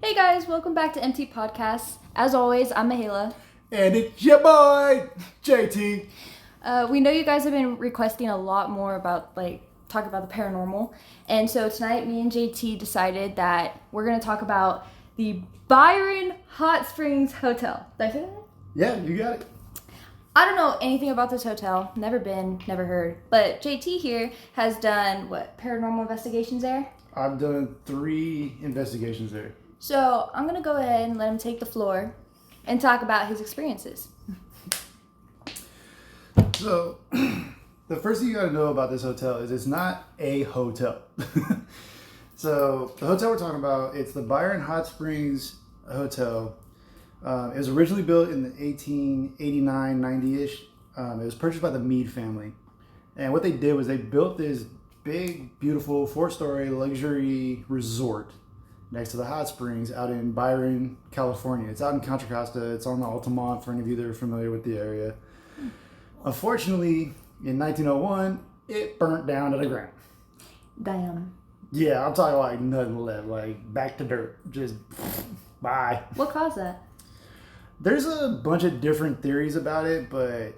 Hey guys, welcome back to MT Podcasts. As always, I'm Mihaela. And it's your boy, JT. We know you guys have been requesting a lot more about, talk about the paranormal. And so tonight, me and JT decided that we're going to talk about the Bryon Hotsprings Hotel. Did I say that? Yeah, you got it. I don't know anything about this hotel. Never been, never heard. But JT here has done, paranormal investigations there? I've done 3 investigations there. So I'm going to go ahead and let him take the floor and talk about his experiences. So, the first thing you got to know about this hotel is it's not a hotel. So, the hotel we're talking about, it's the Bryon Hotsprings Hotel. It was originally built in the 1889, 90-ish. It was purchased by the Meade family. And what they did was they built this big, beautiful 4-story luxury resort next to the hot springs out in Bryon, California. It's out in Contra Costa. It's on the Altamont for any of you that are familiar with the area. Unfortunately, in 1901, it burnt down to the ground. Damn. Yeah, I'm talking like nothing left, like back to dirt. Just bye. What caused that? There's a bunch of different theories about it, but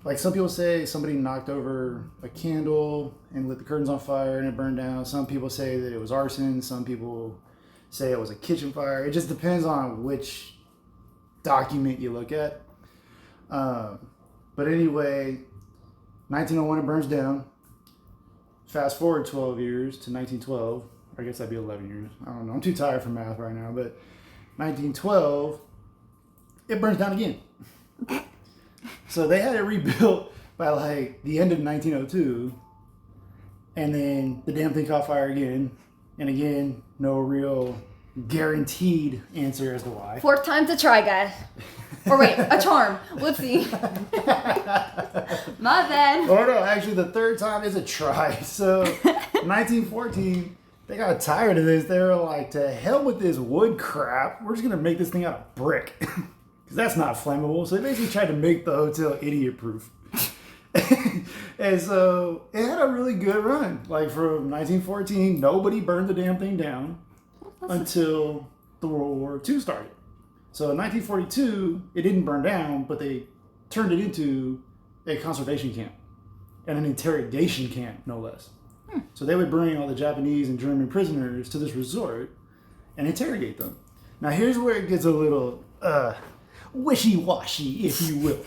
like some people say somebody knocked over a candle and lit the curtains on fire and it burned down. Some people say that it was arson. Some people say it was a kitchen fire. It just depends on which document you look at. But anyway, 1901 it burns down. Fast forward 12 years to 1912. I guess that'd be 11 years. I don't know. I'm too tired for math right now. But 1912, it burns down again. So they had it rebuilt by like the end of 1902, and then the damn thing caught fire again, and again, no real guaranteed answer as to why. 4th time's a try, guys. Or wait, a charm. Whoopsie. My bad. Oh no, actually the 3rd time is a try. So 1914, they got tired of this. They were like, to hell with this wood crap. We're just gonna make this thing out of brick. That's not flammable. So they basically tried to make the hotel idiot proof. And so it had a really good run. Like from 1914, nobody burned the damn thing down until the World War II started. So in 1942, it didn't burn down, but they turned it into a conservation camp and an interrogation camp, no less. So they would bring all the Japanese and German prisoners to this resort and interrogate them. Now here's where it gets a little wishy-washy, if you will.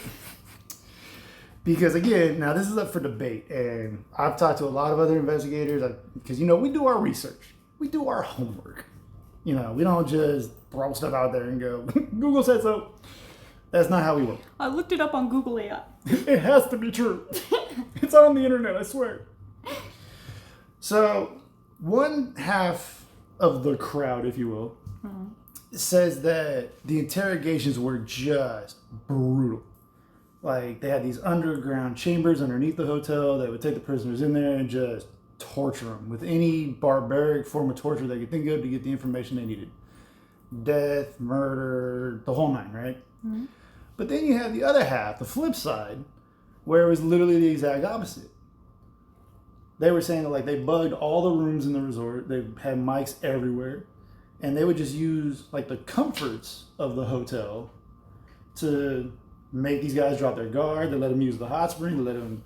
Because again, now this is up for debate, and I've talked to a lot of other investigators, because we do our research. We do our homework. We don't just throw stuff out there and go, Google said so. That's not how we work. I looked it up on Google AI. It has to be true. It's on the internet, I swear. So, one half of the crowd, if you will, says that the interrogations were just brutal. Like, they had these underground chambers underneath the hotel that would take the prisoners in there and just torture them with any barbaric form of torture they could think of to get the information they needed. Death, murder, the whole 9, right? Mm-hmm. But then you have the other half, the flip side, where it was literally the exact opposite. They were saying that they bugged all the rooms in the resort. They had mics everywhere. And they would just use the comforts of the hotel to make these guys drop their guard. They let them use the hot spring. They let them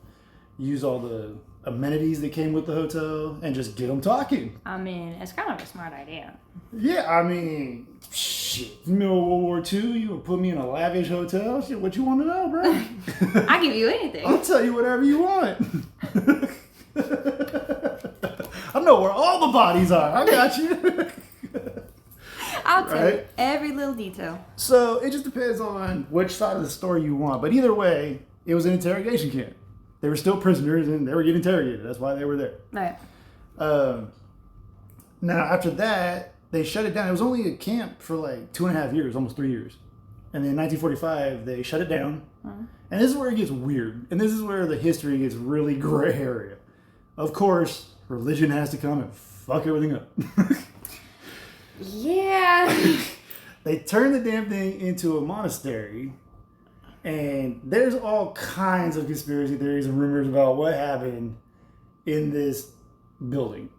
use all the amenities that came with the hotel and just get them talking. I mean, it's kind of a smart idea. Yeah, I mean, shit. In the middle of World War II, you would put me in a lavish hotel? Shit, what you want to know, bro? I give you anything. I'll tell you whatever you want. I know where all the bodies are. I got you. I'll tell you every little detail. So it just depends on which side of the story you want. But either way, it was an interrogation camp. They were still prisoners and they were getting interrogated. That's why they were there. Right. Now, after that, they shut it down. It was only a camp for 2.5 years, almost 3 years. And then in 1945, they shut it down. Uh-huh. And this is where it gets weird. And this is where the history gets really gray area. Of course, religion has to come and fuck everything up. Yeah. They turned the damn thing into a monastery. And there's all kinds of conspiracy theories and rumors about what happened in this building.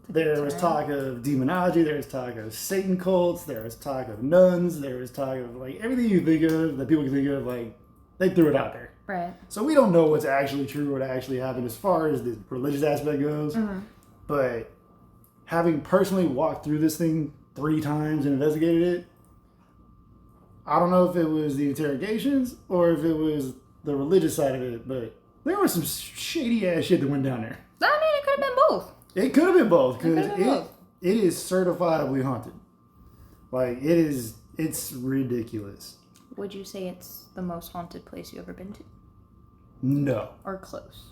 There was talk of demonology, there was talk of Satan cults, there was talk of nuns, there was talk of like everything you think of that people can think of, like they threw it out there. Right. So we don't know what's actually true, what actually happened as far as the religious aspect goes. Mm-hmm. But having personally walked through this thing 3 times and investigated it, I don't know if it was the interrogations or if it was the religious side of it, but there was some shady ass shit that went down there. I mean, it could have been both. It could have been both because it is certifiably haunted. Like it's ridiculous. Would you say it's the most haunted place you've ever been to? No. Or close?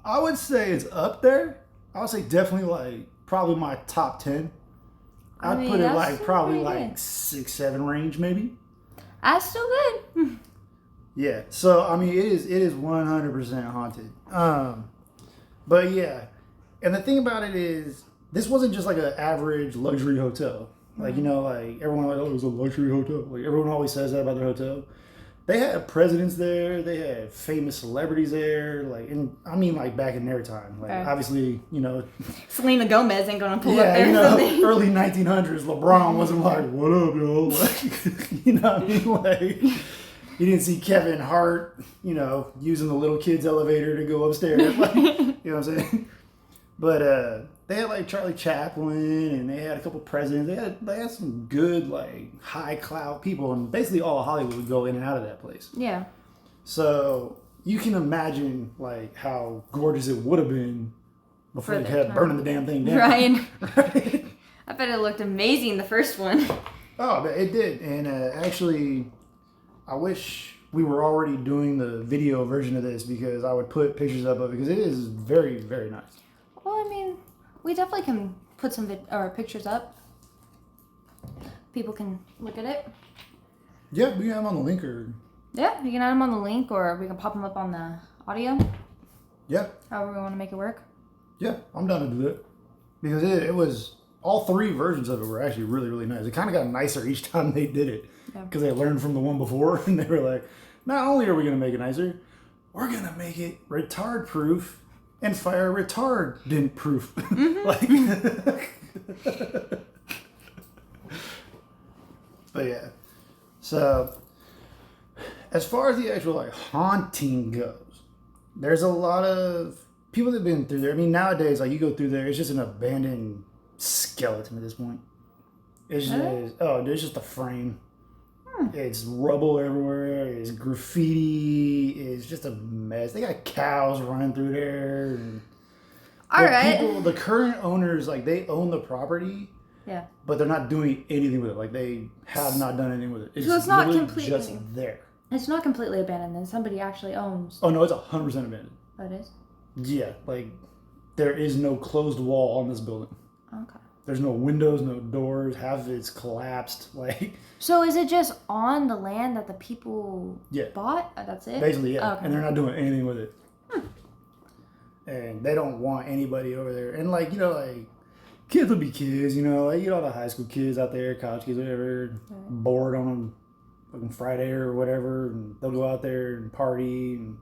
I would say it's up there. I would say definitely like probably my top 10. I'd put it like probably like 6, 7 range maybe. That's still good. Yeah. So I mean it is 100% haunted. But yeah. And the thing about it is this wasn't just like an average luxury hotel. Like, you know, like everyone like, oh, it was a luxury hotel. Like everyone always says that about their hotel. They had presidents there. They had famous celebrities there. Like, and I mean, like back in their time. Like, obviously, you know, Selena Gomez ain't gonna pull up there. You know, early 1900s, LeBron wasn't like, "What up, yo?" Like, you know what I mean? Like, you didn't see Kevin Hart, you know, using the little kid's elevator to go upstairs. Like, you know what I'm saying? But they had like Charlie Chaplin, and they had a couple presidents. They had some good like high clout people, and basically all of Hollywood would go in and out of that place. Yeah. So you can imagine like how gorgeous it would have been before they kept burning the damn thing down. Right. I bet it looked amazing the first one. Oh, it did, and actually, I wish we were already doing the video version of this because I would put pictures up of it because it is very, very nice. Well, I mean, we definitely can put some pictures up. People can look at it. Yeah, we can have them on the link or... Yeah, you can add them on the link or we can pop them up on the audio. Yeah. However we want to make it work. Yeah, I'm down to do that. Because it was... All 3 versions of it were actually really, really nice. It kind of got nicer each time they did it. Because they learned from the one before. And they were like, not only are we going to make it nicer, we're going to make it retard-proof. And fire retardant proof. Like, but yeah. So, as far as the actual like haunting goes, there's a lot of people that've been through there. I mean, nowadays, like you go through there, it's just an abandoned skeleton at this point. It's just it's just a frame. It's rubble everywhere. It's graffiti. It's just a mess. They got cows running through there. And the current owners, like they own the property. Yeah. But they're not doing anything with it. Like they have not done anything with it. So it's not completely just there. It's not completely abandoned. Then somebody actually owns. Oh no, it's 100% abandoned. Oh, it is. Yeah, like there is no closed wall on this building. Okay. There's no windows, no doors. Half of it's collapsed. Like. So is it just on the land that the people bought? That's it? Basically, yeah. Okay. And they're not doing anything with it. And they don't want anybody over there. And like, you know, like kids will be kids, you know, like you know all the high school kids out there, college kids, whatever, bored on a fucking Friday or whatever, and they'll go out there and party. And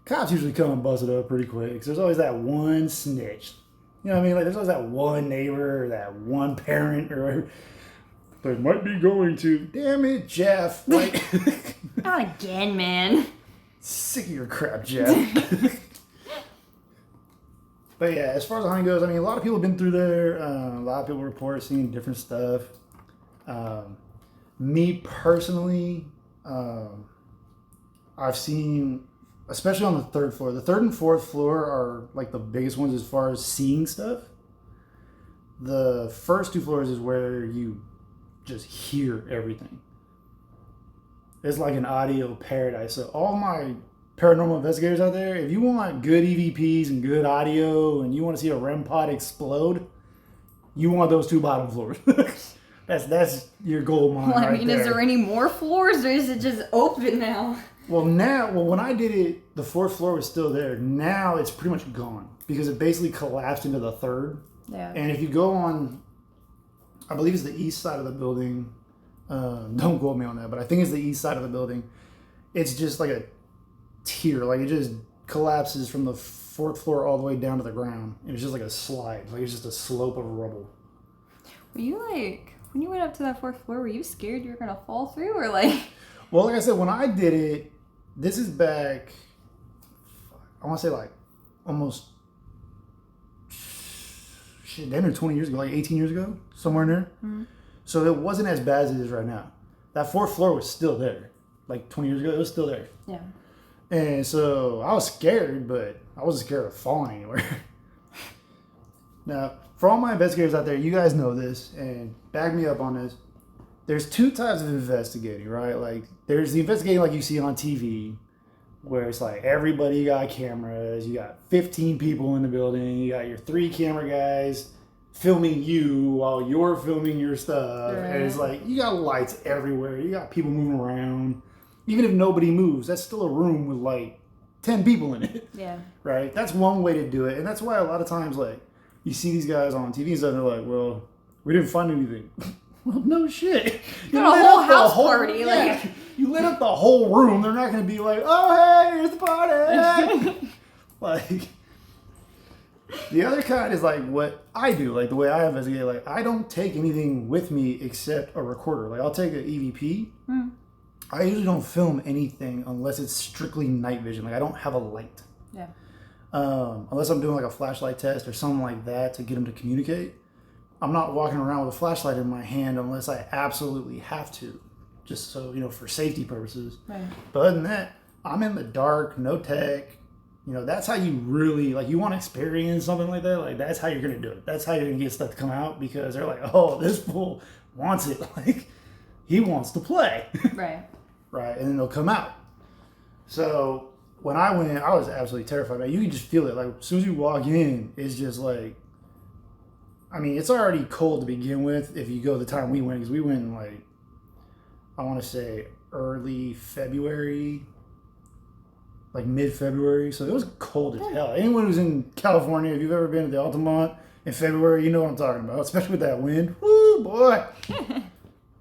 cops usually come and bust it up pretty quick. Because there's always that one snitch. You know what I mean? Like there's always that one neighbor or that one parent or whatever. They might be going to. Damn it, Jeff. Like, not again, man. Sick of your crap, Jeff. But yeah, as far as the hunting goes, I mean, a lot of people have been through there. A lot of people report seeing different stuff. Me personally, I've seen, especially on the 3rd floor. The 3rd and 4th floor are like the biggest ones as far as seeing stuff. The first 2 floors is where you just hear everything. It's like an audio paradise. So all my paranormal investigators out there, if you want good EVPs and good audio and you want to see a REM pod explode, you want those 2 bottom floors. that's your gold mine. Well, I mean, is there any more floors or is it just open now? Well, when I did it, the 4th floor was still there. Now it's pretty much gone because it basically collapsed into the 3rd. Yeah. And if you go on, I believe it's the east side of the building. Don't quote me on that, but I think it's the east side of the building. It's just like a tier. Like it just collapses from the fourth floor all the way down to the ground. And it's just like a slide. Like it's just a slope of rubble. Were you like, when you went up to that fourth floor, were you scared you were going to fall through or like? Well, like I said, when I did it, this is back, I want to say like almost, shit, 10 or 20 years ago, like 18 years ago, somewhere in there. Mm-hmm. So it wasn't as bad as it is right now. That fourth floor was still there. Like 20 years ago, it was still there. Yeah. And so I was scared, but I wasn't scared of falling anywhere. Now, for all my investigators out there, you guys know this, and back me up on this. There's two types of investigating, right? Like, there's the investigating like you see on TV, where it's like everybody got cameras, you got 15 people in the building, you got your 3 camera guys filming you while you're filming your stuff. Right. And it's like, you got lights everywhere, you got people moving around. Even if nobody moves, that's still a room with like 10 people in it. Yeah. Right? That's one way to do it. And that's why a lot of times, like, you see these guys on TV and stuff, and they're like, well, we didn't find anything. Well, no shit. You got a whole house party. Like, you lit up the whole room. They're not going to be like, oh, hey, here's the party. Like, the other kind is like what I do, like the way I investigate. Like, I don't take anything with me except a recorder. Like, I'll take an EVP. I usually don't film anything unless it's strictly night vision. Like, I don't have a light. Yeah. Unless I'm doing like a flashlight test or something like that to get them to communicate. I'm not walking around with a flashlight in my hand unless I absolutely have to, just so, you know, for safety purposes. Right. But other than that, I'm in the dark, no tech. You know, that's how you really, like, you want to experience something like that. Like, that's how you're going to do it. That's how you're going to get stuff to come out, because they're like, oh, this fool wants it. Like, he wants to play. Right. Right. And then they'll come out. So when I went in, I was absolutely terrified, man. You can just feel it. Like, as soon as you walk in, it's just like, I mean, it's already cold to begin with if you go the time we went, because we went in, like, I want to say early February, like mid-February. So it was cold as hell. Anyone who's in California, if you've ever been to the Altamont in February, you know what I'm talking about, especially with that wind. Woo, boy.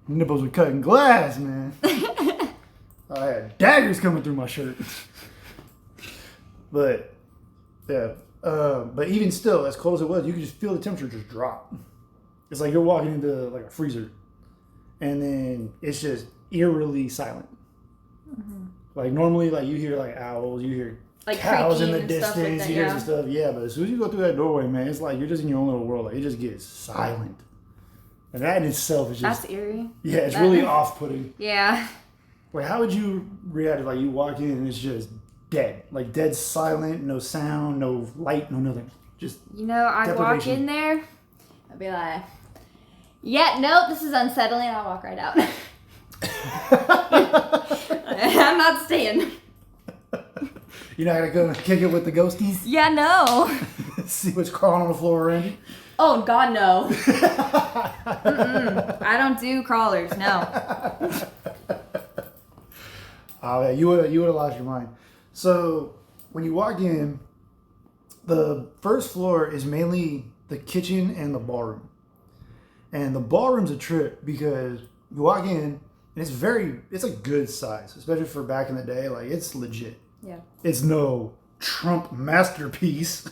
Nipples were cutting glass, man. I had daggers coming through my shirt. But, yeah. But even still, as cold as it was, you could just feel the temperature just drop. It's like you're walking into like a freezer, and then it's just eerily silent. Mm-hmm. Like normally, like you hear like owls, you hear like cows in the distance, like that, you hear some stuff. Yeah, but as soon as you go through that doorway, man, it's like you're just in your own little world. Like it just gets silent, and that in itself is just that's eerie. Yeah, it's really off-putting. Yeah. Wait, how would you react if like you walk in and it's just dead, like dead silent, no sound, no light, no nothing, just I'd walk in there, I'd be like, yeah, nope, this is unsettling. I'll walk right out. I'm not staying. You're not gonna go kick it with the ghosties? Yeah, no. See what's crawling on the floor around you? Oh God, no. I don't do crawlers, no. Oh yeah, you would have lost your mind. So when you walk in, the first floor is mainly the kitchen and the ballroom. And the ballroom's a trip because you walk in and it's a good size, especially for back in the day. Like, it's legit. Yeah. It's no Trump masterpiece.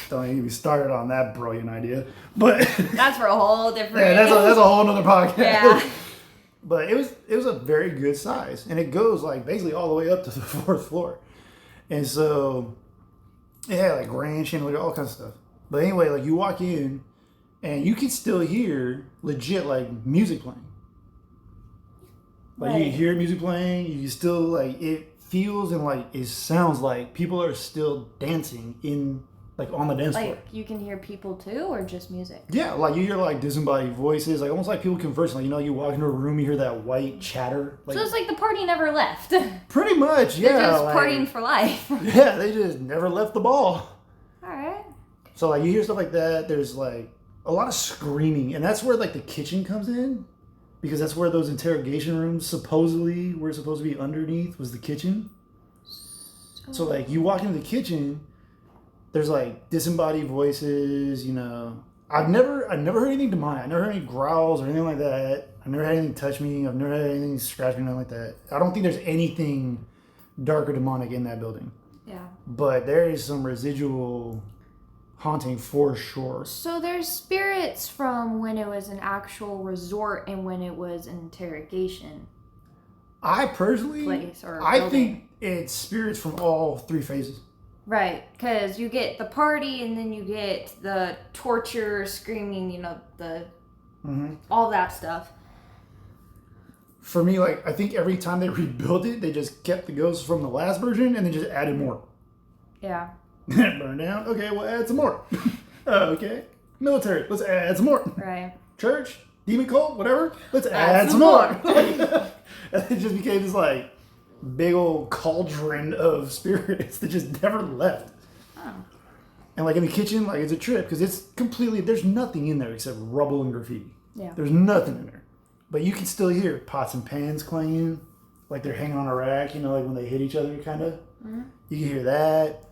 Don't even be started on that brilliant idea. But that's for a whole different. Yeah, that's a whole nother podcast. Yeah. But it was a very good size, and it goes like basically all the way up to the 4th floor, and so it had like grand chandelier, all kinds of stuff. But anyway, like you walk in, and you can still hear legit like music playing. Like you can hear music playing, you can still like it feels and like it sounds like people are still dancing in. Like on the dance floor. Like you can hear people too, or just music? Yeah, like you hear like disembodied voices, like almost like people conversing. Like you walk into a room, you hear that white chatter. Like, so it's like the party never left. Pretty much, yeah. They're just partying for life. Yeah, they just never left the ball. All right. So like you hear stuff like that. There's like a lot of screaming, and that's where like the kitchen comes in, because that's where those interrogation rooms supposedly were supposed to be underneath, was the kitchen. So like you walk into the kitchen. There's like disembodied voices, I've never heard anything demonic. I never heard any growls or anything like that. I've never had anything touch me. I've never had anything scratch me, nothing like that. I don't think there's anything dark or demonic in that building. Yeah. But there is some residual haunting for sure. So there's spirits from when it was an actual resort and when it was an interrogation I personally, place or I building. think it's spirits from all three phases. Right, because you get the party and then you get the torture, screaming, the all that stuff. For me, like, I think every time they rebuilt it, they just kept the ghosts from the last version and then just added more. Yeah. Burn down. Okay, we'll add some more. Okay. Military. Let's add some more. Right. Church. Demon cult. Whatever. Let's add some more. And it just became this, like, big old cauldron of spirits that just never left. Oh. And, like, in the kitchen, like, it's a trip because it's completely, there's nothing in there except rubble and graffiti. Yeah. There's nothing in there. But you can still hear pots and pans clanging, like they're hanging on a rack, like when they hit each other, kind of. Mm-hmm. You can hear that.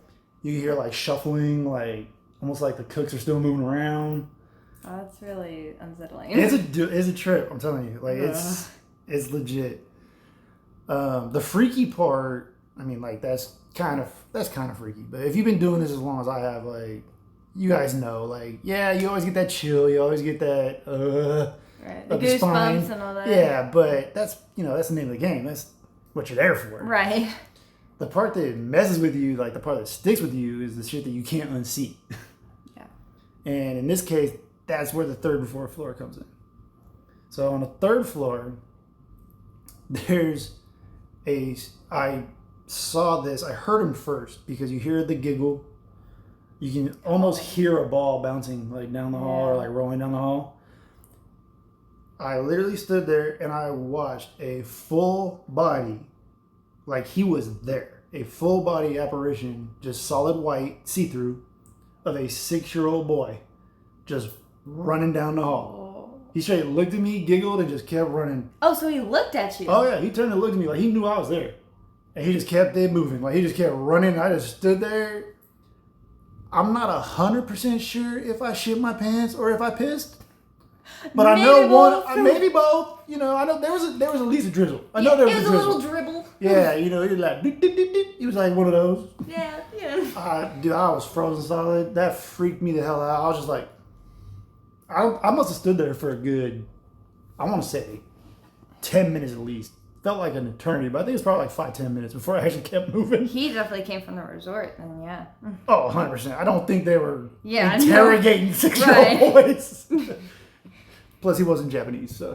You can hear, like, shuffling, like, almost like the cooks are still moving around. Oh, that's really unsettling. It's a trip, I'm telling you. Like, it's legit. The freaky part, I mean, like, that's kind of freaky. But if you've been doing this as long as I have, like, you guys know, like, yeah, you always get that chill. You always get that, right. The goosebumps and all that. Yeah, but that's the name of the game. That's what you're there for. Right. The part that messes with you, like the part that sticks with you, is the shit that you can't unsee. Yeah. And in this case, that's where the third and fourth floor comes in. So on the third floor, I saw this, I heard him first because you hear the giggle. You can almost hear a ball bouncing like down the hall or like rolling down the hall. I literally stood there and I watched a full body, like he was there, a full body apparition, just solid white, see-through, of a 6-year-old boy just running down the hall. Oh. He straight looked at me, giggled, and just kept running. Oh, so he looked at you? Oh, yeah. He turned and looked at me like he knew I was there. And he just kept it moving. Like, he just kept running. I just stood there. I'm not 100% sure if I shit my pants or if I pissed. But maybe I know one, maybe both. I know there was at least a drizzle. I know there was a drizzle. It was a little dribble. Yeah, he was like, dip, dip, dip, dip. He was like one of those. Yeah. Dude, I was frozen solid. That freaked me the hell out. I was just like, I must have stood there for a good, I want to say, 10 minutes at least. Felt like an eternity, but I think it was probably like 5-10 minutes before I actually kept moving. He definitely came from the resort, then, yeah. Oh, 100%. I don't think they were interrogating 6-year-old boys. Plus, he wasn't Japanese, so,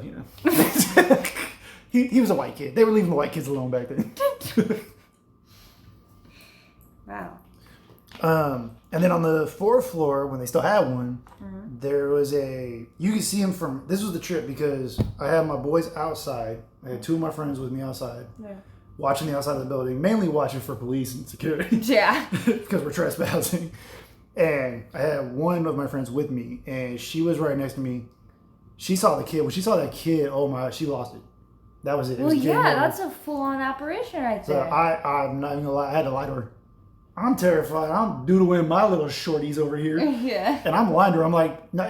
he was a white kid. They were leaving the white kids alone back then. Wow. And then on the fourth floor, when they still had one, there was you could see him this was the trip because I had my boys outside. I had 2 of my friends with me outside, watching the outside of the building, mainly watching for police and security. Yeah. Because we're trespassing. And I had one of my friends with me, and she was right next to me. She saw the kid. When she saw that kid, oh my, she lost it. That was it. Well, that's a full-on apparition right there. So I'm not even gonna lie. I had to lie to her. I'm terrified. I'm doodling my little shorties over here. Yeah. And I'm lying to her. I'm like, no, it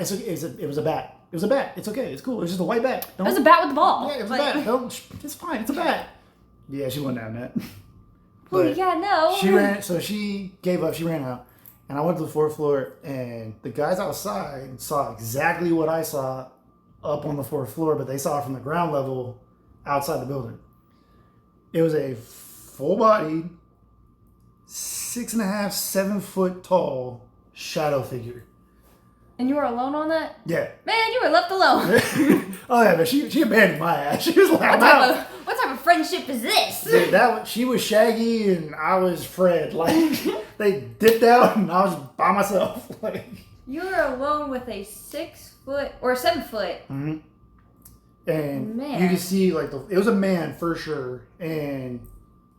was a bat. It was a bat. It's okay. It's cool. It was just a white bat. It was a bat with the ball. Yeah, it was a bat. It's fine. It's a bat. Yeah, she went down that. Well, no. She ran. So she gave up. She ran out. And I went to the 4th floor, and the guys outside saw exactly what I saw up on the 4th floor, but they saw it from the ground level outside the building. It was a full-bodied, 6.5, 7 foot tall shadow figure. And you were alone on that? Yeah. Man, you were left alone. Oh yeah, but she abandoned my ass. She was like, what type of friendship is this? Dude, she was Shaggy and I was Fred. Like, they dipped out and I was by myself. Like, you were alone with a 6 foot or 7 foot. Mm-hmm. And you can see it was a man for sure, and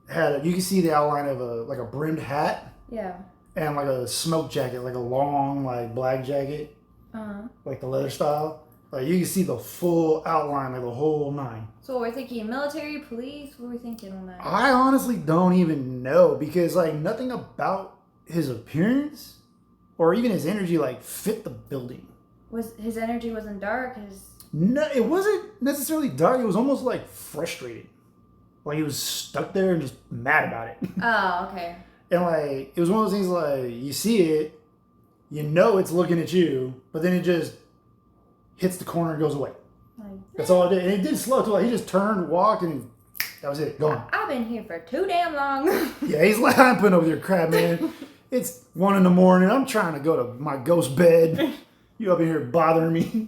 you can see the outline of a brimmed hat. Yeah. And like a smoke jacket, like a long black jacket. Like the leather style. Like you can see the full outline of the whole 9. So we're thinking military, police. What are we thinking on that? I honestly don't even know because nothing about his appearance or even his energy fit the building. His energy wasn't dark? No, it wasn't necessarily dark. It was almost frustrated. Like he was stuck there and just mad about it. Oh, okay. And like, it was one of those things like, you see it, you know it's looking at you, but then it just hits the corner and goes away. That's all it did. And it did slow too. Like, he just turned, walked, and that was it. Gone. I've been here for too damn long. Yeah, he's like, I'm putting up with your crap, man. It's 1 a.m. I'm trying to go to my ghost bed. You up in here bothering me.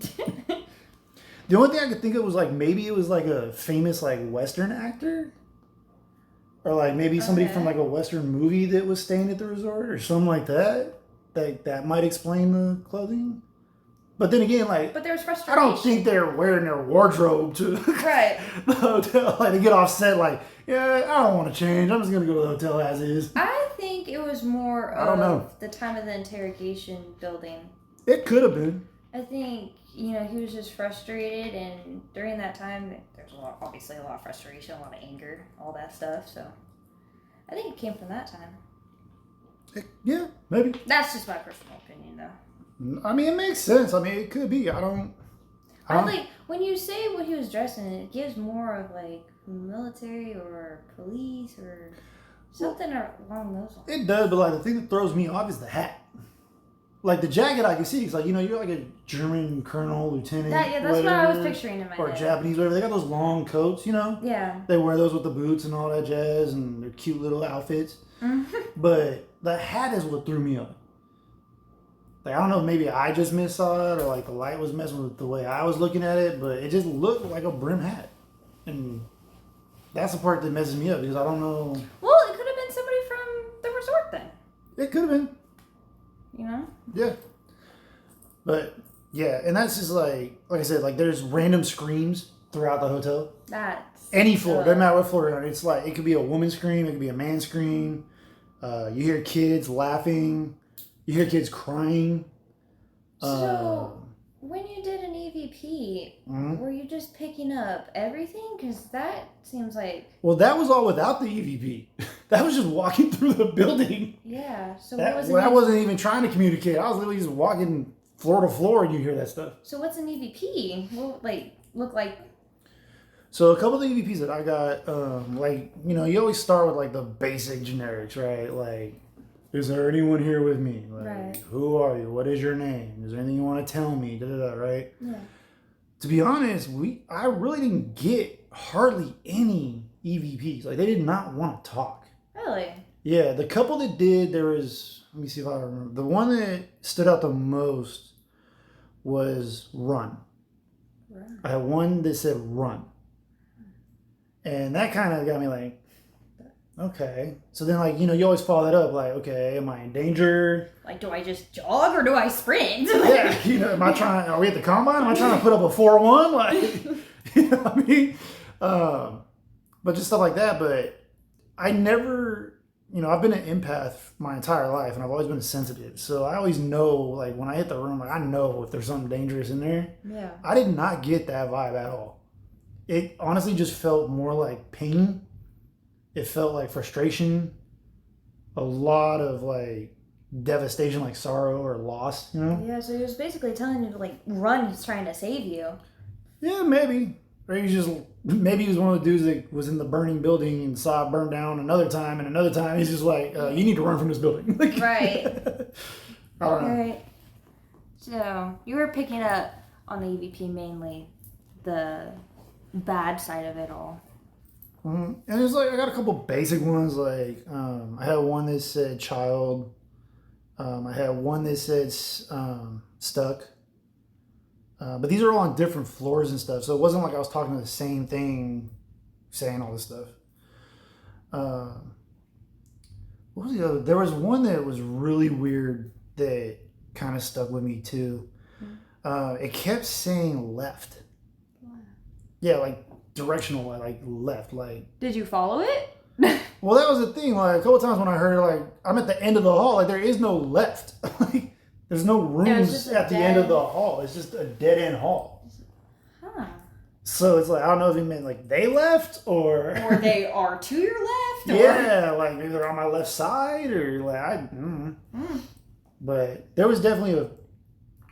The only thing I could think of was like, maybe it was like a famous like Western actor. Or like maybe somebody from like a Western movie that was staying at the resort or something like that. That might explain the clothing. But then again, like, but there's frustration. I don't think they're wearing their wardrobe to right. the hotel. Like, to get off set, like, yeah, I don't want to change. I'm just going to go to the hotel as is. I think it was more of the time of the interrogation building. It could have been. I think, he was just frustrated, and during that time, there's obviously a lot of frustration, a lot of anger, all that stuff, so I think it came from that time. Yeah, maybe. That's just my personal opinion, though. I mean, it makes sense. I mean, it could be. I don't like, when you say what he was dressed in, it gives more of, like, military or police or something along those lines. It does, but, like, the thing that throws me off is the hat. Like, the jacket I can see, it's like, you're like a German colonel, lieutenant. That's what I was picturing in my head. Or Japanese, whatever. They got those long coats, Yeah. They wear those with the boots and all that jazz and their cute little outfits. But the hat is what threw me off. Like, I don't know if maybe I just missaw it or like the light was messing with the way I was looking at it, but it just looked like a brim hat. And that's the part that messes me up because I don't know. Well, it could have been somebody from the resort then. It could have been. Yeah. But yeah, and that's just like I said, like there's random screams throughout the hotel. That's any floor, doesn't matter what floor you're on. It's like it could be a woman scream, it could be a man scream. You hear kids laughing, you hear kids crying. So when you did an EVP, were you just picking up everything? Because that seems like... Well, that was all without the EVP. That was just walking through the building. Yeah. So that, what was it? I wasn't even trying to communicate. I was literally just walking floor to floor and you hear that stuff. So what's an EVP? What look like? So a couple of the EVPs that I got, you always start with like the basic generics, right? Like, is there anyone here with me? Like, right. Who are you? What is your name? Is there anything you want to tell me? Right? Yeah. To be honest, I really didn't get hardly any EVPs. Like, they did not want to talk. Really? Yeah, the couple that did, there was, let me see if I remember. The one that stood out the most was run. I had one that said run. And that kind of got me like, okay. So then, you always follow that up, like, okay, am I in danger? Like, do I just jog or do I sprint? Yeah, are we at the combine? Am I trying to put up a 4-1? Like, you know what I mean? But just stuff like that. But I never, I've been an empath my entire life, and I've always been sensitive. So I always know, like, when I hit the room, like, I know if there's something dangerous in there. Yeah. I did not get that vibe at all. It honestly just felt more like pain. It felt like frustration. A lot of, like, devastation, like sorrow or loss, Yeah, so he was basically telling you to, like, run. He's trying to save you. Yeah, maybe. Or maybe he was one of the dudes that was in the burning building and saw it burn down another time, and another time he's just like, you need to run from this building. Right. I don't know. Right. So, you were picking up on the EVP mainly the bad side of it all. And there's I got a couple basic ones, like, I had one that said child. I had one that said stuck. But these are all on different floors and stuff, so it wasn't like I was talking to the same thing, saying all this stuff. What was the other? There was one that was really weird that kind of stuck with me too. It kept saying left. Yeah, like directional, like left, like. Did you follow it? Well, that was the thing. Like a couple times when I heard it, like I'm at the end of the hall. Like there is no left. Like there's no rooms at the end of the hall. It's just a dead end hall. Huh. So it's like I don't know if he meant like they left or they are to your left. Yeah, like maybe they're on my left side or like But there was definitely a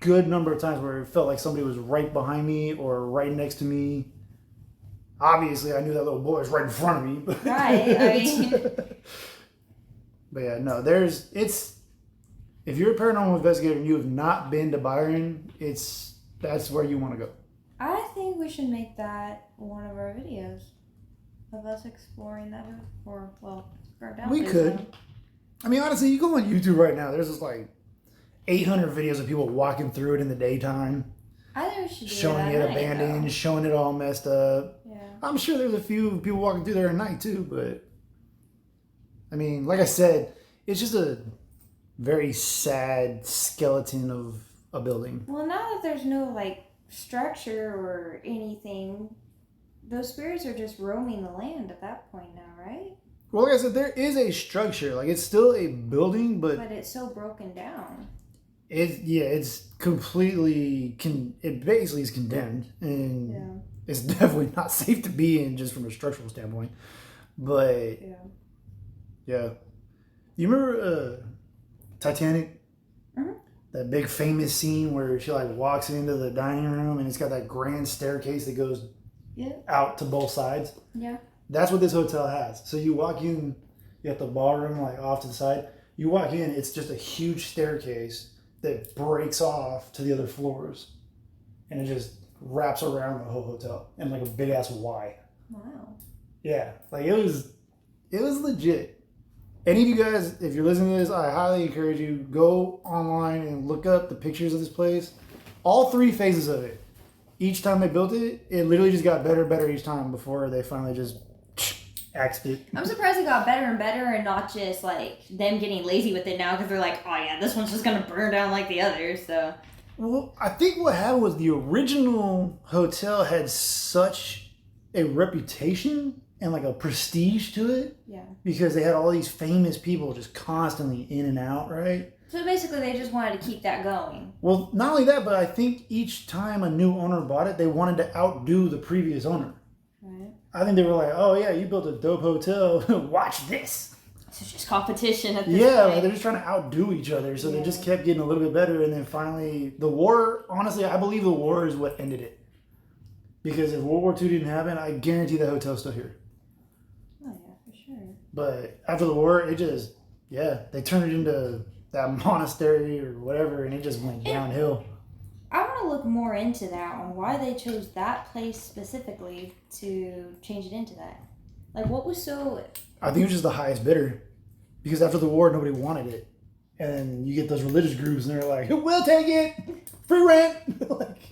good number of times where it felt like somebody was right behind me or right next to me. Obviously, I knew that little boy was right in front of me. Right. I mean, But yeah, no, if you're a paranormal investigator and you have not been to Byron, that's where you want to go. I think we should make that one of our videos of us exploring that, or burnt out. We could. I mean, honestly, you go on YouTube right now. There's just like 800 videos of people walking through it in the daytime. I think we should do showing it abandoned, showing it all messed up. Yeah. I'm sure there's a few people walking through there at night too, but I mean, like I said, it's just a very sad skeleton of a building. Well, now that there's no like structure or anything, those spirits are just roaming the land at that point now, right? Well, like I said, there is a structure. Like, it's still a building, but it's so broken down. It's completely it basically is condemned, and it's definitely not safe to be in just from a structural standpoint. But yeah. You remember Titanic? Mm-hmm. That big famous scene where she like walks into the dining room and it's got that grand staircase that goes out to both sides. Yeah. That's what this hotel has. So you walk in, you have the ballroom like off to the side. You walk in, it's just a huge staircase that breaks off to the other floors, and it just wraps around the whole hotel in like a big ass Y. Wow. Yeah, like it was legit. Any of you guys, if you're listening to this, I highly encourage you, go online and look up the pictures of this place. All 3 phases of it. Each time they built it, it literally just got better and better each time before they finally just axed it. I'm surprised it got better and better and not just like them getting lazy with it now because they're like, oh yeah, this one's just going to burn down like the others. So. Well, I think what happened was the original hotel had such a reputation and like a prestige to it. Yeah. Because they had all these famous people just constantly in and out, right? So basically they just wanted to keep that going. Well, not only that, but I think each time a new owner bought it, they wanted to outdo the previous owner. Right. I think they were like, oh yeah, you built a dope hotel. Watch this. So it's just competition at this point. Like they're just trying to outdo each other. So they just kept getting a little bit better. And then finally, the war, honestly, I believe the war is what ended it. Because if World War II didn't happen, I guarantee the hotel's still here. Oh yeah, for sure. But after the war, it just, they turned it into that monastery or whatever, and it just went downhill. I want to look more into that on why they chose that place specifically to change it into that. Like, what was so... I think it was just the highest bidder. Because after the war, nobody wanted it. And you get those religious groups, and they're like, we'll take it! Free rent! Like,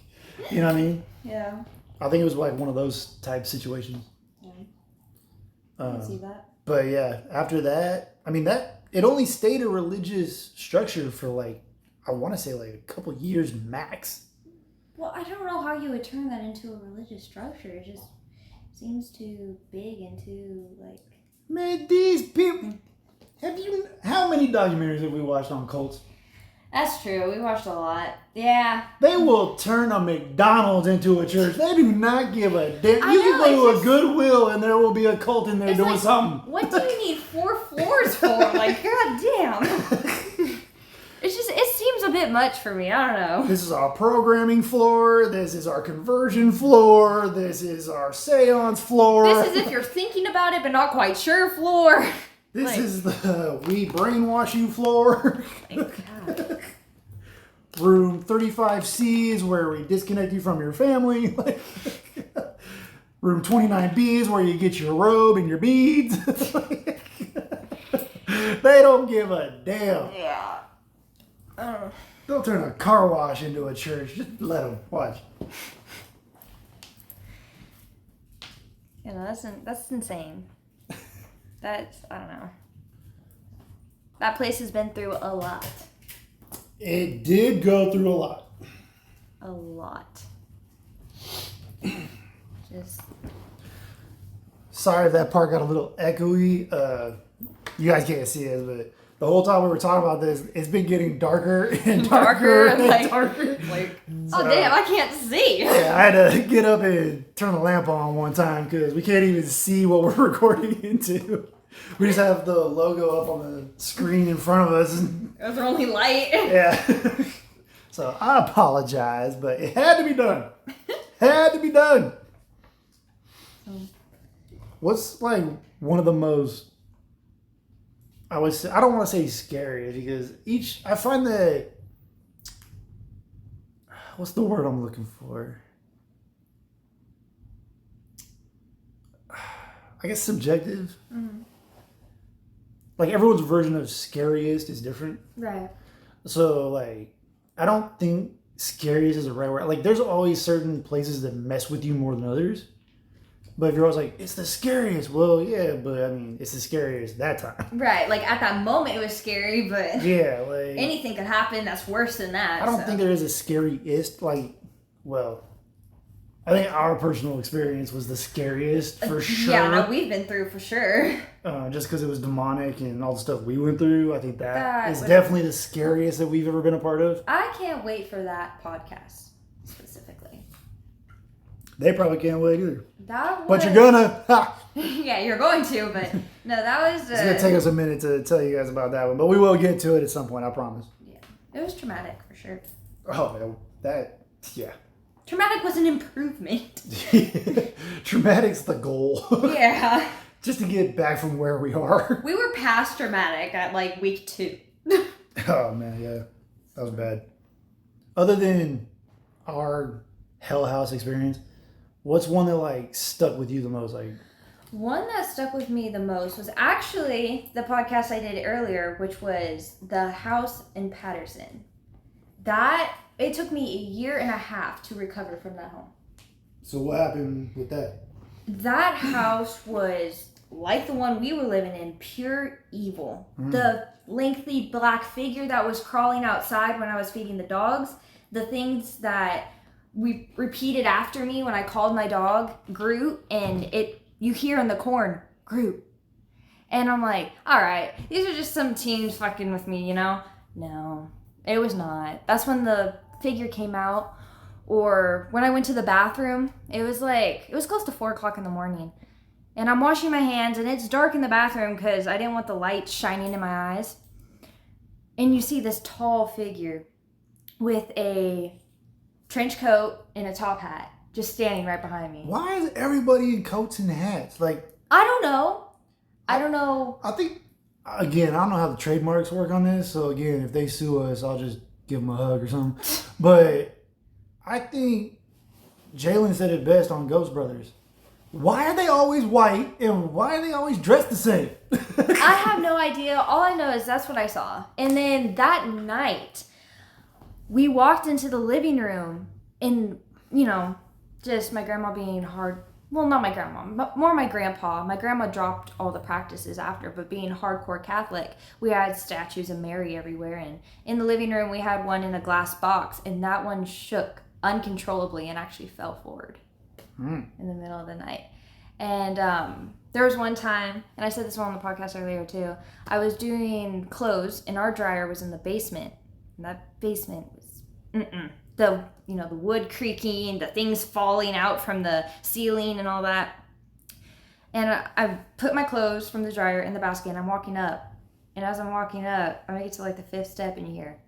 you know what I mean? Yeah. I think it was like one of those type situations. Yeah. I can see that. But yeah, after that, I mean, it only stayed a religious structure for like, I want to say like a couple years max. Well, I don't know how you would turn that into a religious structure. It just seems too big and too like... Man, these people... How many documentaries have we watched on cults? That's true. We watched a lot. Yeah. They will turn a McDonald's into a church. They do not give a damn. You can go to a Goodwill and there will be a cult in there doing like, something. What do you need 4 floors for? Like, goddamn. It seems a bit much for me. I don't know. This is our programming floor. This is our conversion floor. This is our seance floor. This is if you're thinking about it but not quite sure floor. This is the we brainwash you floor. Thank God. Room 35C is where we disconnect you from your family. Room 29B is where you get your robe and your beads. They don't give a damn. Yeah. They'll turn a car wash into a church. Just let them watch. You know, that's insane. I don't know. That place has been through a lot. It did go through a lot. A lot. Just. Sorry if that part got a little echoey. You guys can't see it, but the whole time we were talking about this, it's been getting darker and darker and darker. Like, oh damn, I can't see. Yeah, I had to get up and turn the lamp on one time because we can't even see what we're recording into. We just have the logo up on the screen in front of us. It was our only light. Yeah. So I apologize, but it had to be done. Had to be done. What's like one of the most I don't want to say scary because I find that, what's the word I'm looking for? I guess subjective. Mm-hmm. Like everyone's version of scariest is different. Right. So like, I don't think scariest is the right word. Like there's always certain places that mess with you more than others. But if you're always like, it's the scariest, well, yeah, but I mean, it's the scariest that time. Right, like at that moment it was scary, but Yeah, like anything could happen that's worse than that. I don't think there is a scariest. Like, well, I think our personal experience was the scariest for sure. Yeah, no, we've been through for sure. Just because it was demonic and all the stuff we went through, I think that is was definitely the scariest that we've ever been a part of. I can't wait for that podcast specifically. They probably can't wait either. That was, but you're gonna. Ha! Yeah, you're going to, but no, that was. It's gonna take us a minute to tell you guys about that one, but we will get to it at some point. I promise. Yeah, it was traumatic for sure. Oh, yeah. Traumatic was an improvement. Traumatic's the goal. Yeah. Just to get back from where we are. We were past traumatic at like week 2. Oh man, yeah, that was bad. Other than our Hell House experience, what's one that like stuck with you the most? Like one that stuck with me the most was actually the podcast I did earlier, which was the house in Patterson. It took me 1.5 years to recover from that home. So what happened with that? That house was like the one we were living in, pure evil. The lengthy black figure that was crawling outside when I was feeding the dogs, the things that we repeated after me when I called my dog Groot, and you hear in the corn, Groot. And I'm like, all right, these are just some teens fucking with me, you know? No, it was not. That's when the figure came out. Or when I went to the bathroom, it was close to 4 o'clock in the morning. And I'm washing my hands, and it's dark in the bathroom because I didn't want the light shining in my eyes. And you see this tall figure with a trench coat and a top hat just standing right behind me. Why is everybody in coats and hats? Like, I don't know. I think, again, I don't know how the trademarks work on this. So, again, if they sue us, I'll just give them a hug or something. But I think Jalen said it best on Ghost Brothers. Why are they always white and why are they always dressed the same? I have no idea. All I know is that's what I saw. And then that night, we walked into the living room and, just my grandma being hard. Well, not my grandma, more my grandpa. My grandma dropped all the practices after, but being hardcore Catholic, we had statues of Mary everywhere. And in the living room, we had one in a glass box, and that one shook uncontrollably and actually fell forward in the middle of the night. And there was one time, and I said this on the podcast earlier too, I was doing clothes, and our dryer was in the basement. And that basement was the wood creaking, the things falling out from the ceiling and all that. And I put my clothes from the dryer in the basket, and I'm walking up. And as I'm walking up, I make it to like the 5th step, and you hear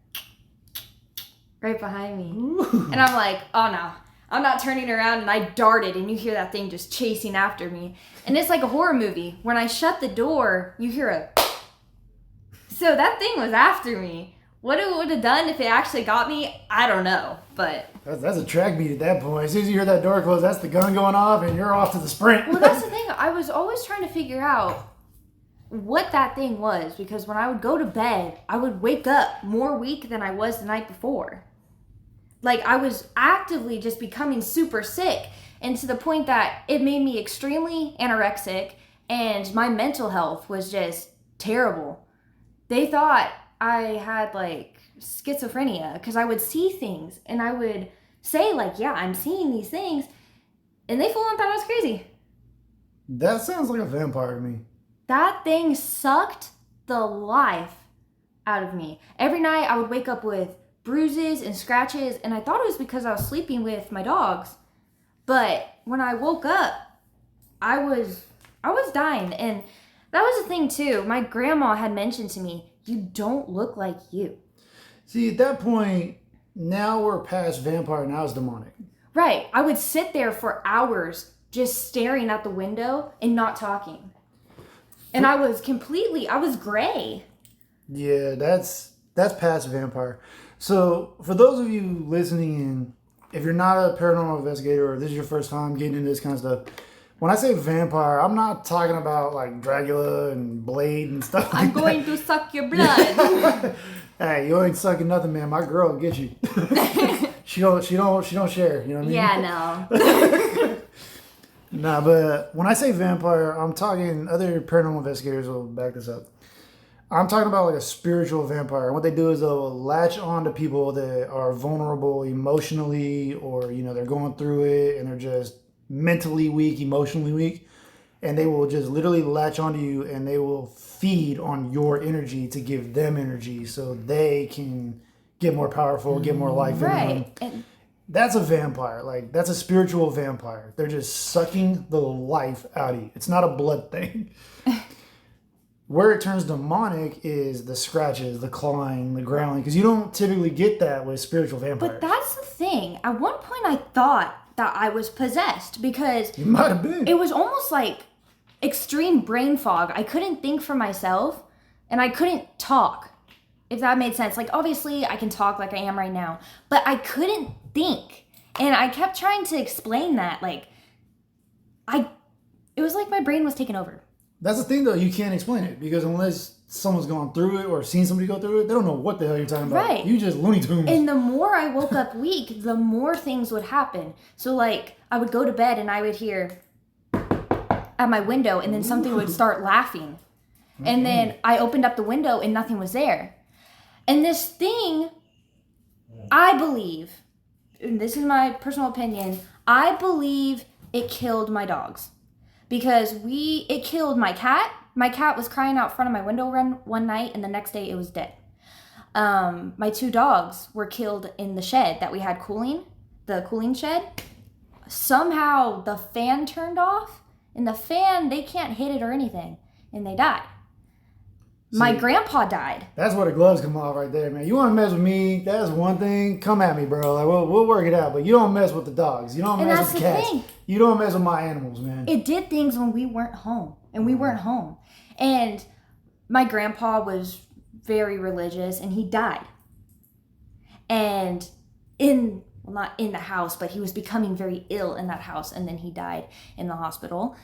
right behind me. Ooh. And I'm like, oh no, I'm not turning around. And I darted, and you hear that thing just chasing after me. And it's like a horror movie. When I shut the door, you hear a... So that thing was after me. What it would have done if it actually got me, I don't know, but... That's a track meet at that point. As soon as you hear that door close, that's the gun going off, and you're off to the sprint. Well, that's the thing. I was always trying to figure out what that thing was, because when I would go to bed, I would wake up more weak than I was the night before. Like, I was actively just becoming super sick, and to the point that it made me extremely anorexic, and my mental health was just terrible. They thought I had like schizophrenia because I would see things and I would say like, yeah, I'm seeing these things, and they full on thought I was crazy. That sounds like a vampire to me. That thing sucked the life out of me. Every night I would wake up with bruises and scratches, and I thought it was because I was sleeping with my dogs. But when I woke up, I was dying. And that was the thing too. My grandma had mentioned to me, you don't look like you. See, at that point, now we're past vampire, now it's demonic. Right. I would sit there for hours just staring at the window and not talking. And I was gray. Yeah, that's past vampire. So for those of you listening in, if you're not a paranormal investigator or this is your first time getting into this kind of stuff, when I say vampire, I'm not talking about like Dracula and Blade and stuff. I'm going to suck your blood. Hey, you ain't sucking nothing, man. My girl will get you. she don't share. You know what I mean? Yeah, no. Nah, but when I say vampire, I'm talking, other paranormal investigators will back this up. I'm talking about like a spiritual vampire. And what they do is they'll latch on to people that are vulnerable emotionally, or, you know, they're going through it and they're just mentally weak, emotionally weak. And they will just literally latch onto you and they will feed on your energy to give them energy so they can get more powerful, get more life in them. Right. That's a vampire. Like, that's a spiritual vampire. They're just sucking the life out of you. It's not a blood thing. Where it turns demonic is the scratches, the clawing, the growling, because you don't typically get that with spiritual vampires. But that's the thing. At one point, I thought that I was possessed because You might have been. it was almost like extreme brain fog. I couldn't think for myself, and I couldn't talk, if that made sense. Like, obviously, I can talk like I am right now, but I couldn't think. And I kept trying to explain that. Like, it was like my brain was taken over. That's the thing, though. You can't explain it because unless someone's gone through it or seen somebody go through it, they don't know what the hell you're talking about. Right. You just Looney Tunes. And the more I woke up weak, the more things would happen. So, like, I would go to bed and I would hear at my window, and then something would start laughing. And then I opened up the window and nothing was there. And this thing, I believe, and this is my personal opinion, I believe it killed my dogs. Because it killed my cat. My cat was crying out front of my window one night, and the next day it was dead. My 2 dogs were killed in the shed that we had the cooling shed. Somehow the fan turned off, and the fan, they can't hit it or anything, and they died. My grandpa died. That's where the gloves come off right there, man. You want to mess with me, that's one thing. Come at me, bro. Like, we'll work it out. But you don't mess with the dogs. You don't mess with the cats. Thing. You don't mess with my animals, man. It did things when we weren't home. And we weren't home. And my grandpa was very religious, and he died. And not in the house, but he was becoming very ill in that house, and then he died in the hospital.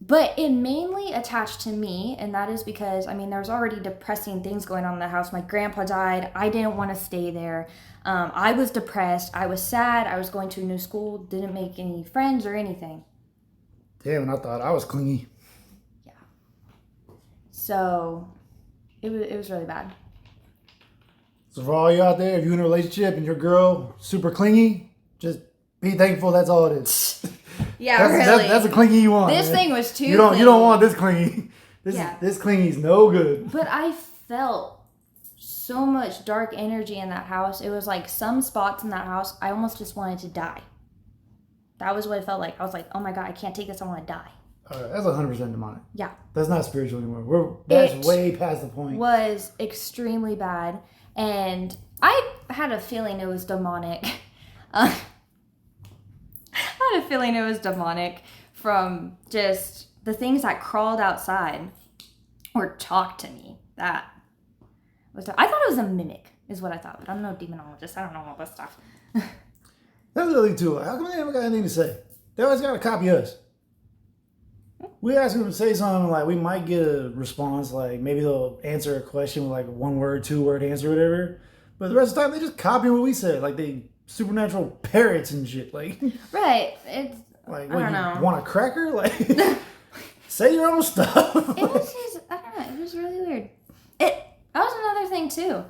But it mainly attached to me, and that is because, there's already depressing things going on in the house. My grandpa died. I didn't want to stay there. I was depressed. I was sad. I was going to a new school. Didn't make any friends or anything. Damn, and I thought I was clingy. Yeah. So, it was really bad. So for all you out there, if you're in a relationship and your girl super clingy, just be thankful that's all it is. Yeah, really. That's a clingy you want. This man. thing was too You don't want this clingy. Yeah. This clingy's no good. But I felt so much dark energy in that house. It was like some spots in that house, I almost just wanted to die. That was what it felt like. I was like, oh my God, I can't take this. I want to die. That's 100% demonic. Yeah. That's not spiritual anymore. That's way past the point. It was extremely bad. And I had a feeling it was demonic. I had a feeling it was demonic from just the things that crawled outside or talked to me. I thought it was a mimic, is what I thought. But I'm no demonologist. I don't know all this stuff. That's the other thing, too. How come they haven't got anything to say? They always got to copy us. We ask them to say something, like, we might get a response, like, maybe they'll answer a question with, like, a 1-word, 2-word answer, whatever. But the rest of the time, they just copy what we said. Like, they supernatural parrots and shit. Like, right. It's, like, I don't know. Want a cracker? Like, say your own stuff. It was just, I don't know. It was really weird. That was another thing, too.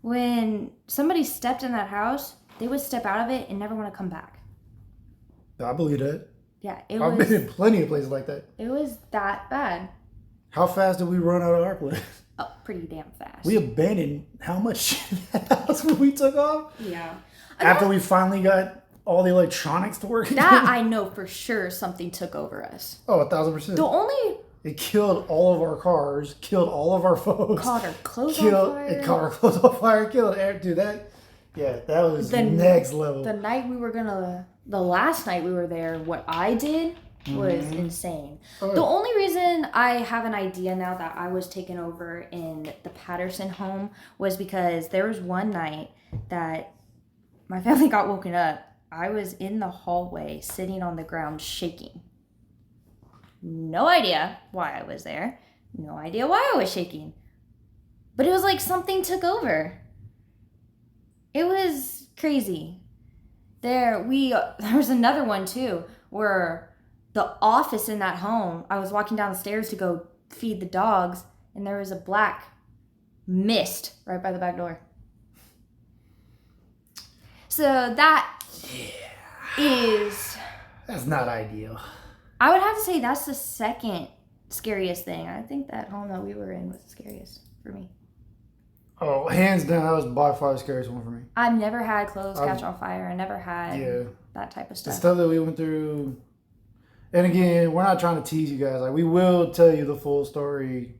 When somebody stepped in that house, they would step out of it and never want to come back. I believe that. Yeah, I've been in plenty of places like that. It was that bad. How fast did we run out of our place? Oh, pretty damn fast. We abandoned how much shit in that house when we took off? Yeah. After we finally got all the electronics to work. That I know for sure something took over us. Oh, 1,000%. The only... It killed all of our cars, killed all of our folks. Caught our clothes on fire. It caught our clothes on fire, killed air. Dude, that was next level. The last night we were there, what I did, was insane. Oh, The only reason I have an idea now that I was taken over in the Patterson home was because there was one night that my family got woken up. I was in the hallway sitting on the ground shaking. No idea why I was there. No idea why I was shaking. But it was like something took over. It was crazy. There was another one too where the office in that home, I was walking down the stairs to go feed the dogs, and there was a black mist right by the back door. So that is... That's not ideal. I would have to say that's the second scariest thing. I think that home that we were in was the scariest for me. Oh, hands down, that was by far the scariest one for me. I've never had clothes catch on fire. I never had that type of The stuff. stuff that we went through. And again, we're not trying to tease you guys. Like, we will tell you the full story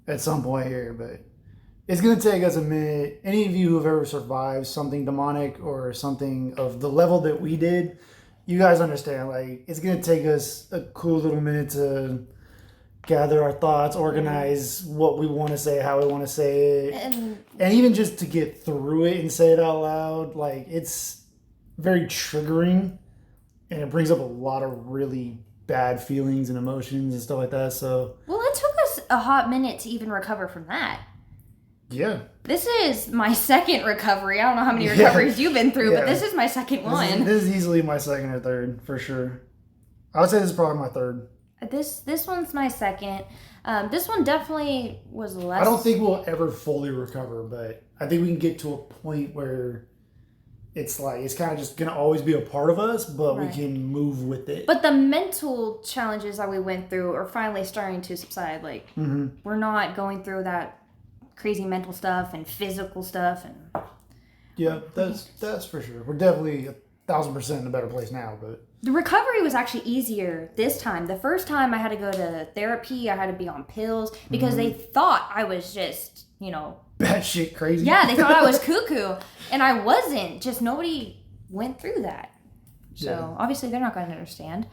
at some point here, but it's going to take us a minute. Any of you who have ever survived something demonic or something of the level that we did, you guys understand. Like, it's going to take us a cool little minute to gather our thoughts, organize what we want to say, how we want to say it, and even just to get through it and say it out loud. Like, it's very triggering, and it brings up a lot of really bad feelings and emotions and stuff like that. So, well, it took us a hot minute to even recover from that. Yeah. This is my second recovery. I don't know how many recoveries you've been through, but this is my second one. This is easily my second or third, for sure. I would say this is probably my third. This one's my second. This one definitely was less... I don't think we'll ever fully recover, but I think we can get to a point where it's like, it's kind of just going to always be a part of us, but we can move with it. But the mental challenges that we went through are finally starting to subside. Like, we're not going through that crazy mental stuff and physical stuff. And yeah, that's for sure. We're definitely 1,000% in a better place now, but... The recovery was actually easier this time. The first time I had to go to therapy, I had to be on pills because they thought I was just, batshit crazy. Yeah, they thought I was cuckoo, and I wasn't. Just nobody went through that. So obviously they're not going to understand.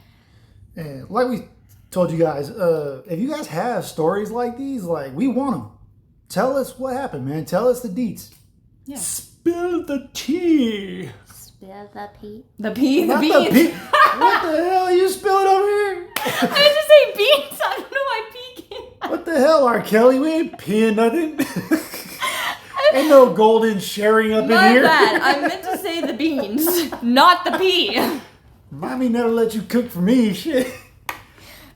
And like we told you guys, if you guys have stories like these, like, we want them. Tell us what happened, man. Tell us the deets. Yeah. Spill the tea. Spill the pee. The pee? Not the beans. The pee. What the hell are you spilling over here? I was just saying beans. I don't know why pee came out. What the hell, R. Kelly? We ain't peeing nothing. Ain't no golden sharing up in here. My bad. I meant to say the beans, not the pee. Mommy never let you cook for me. Shit.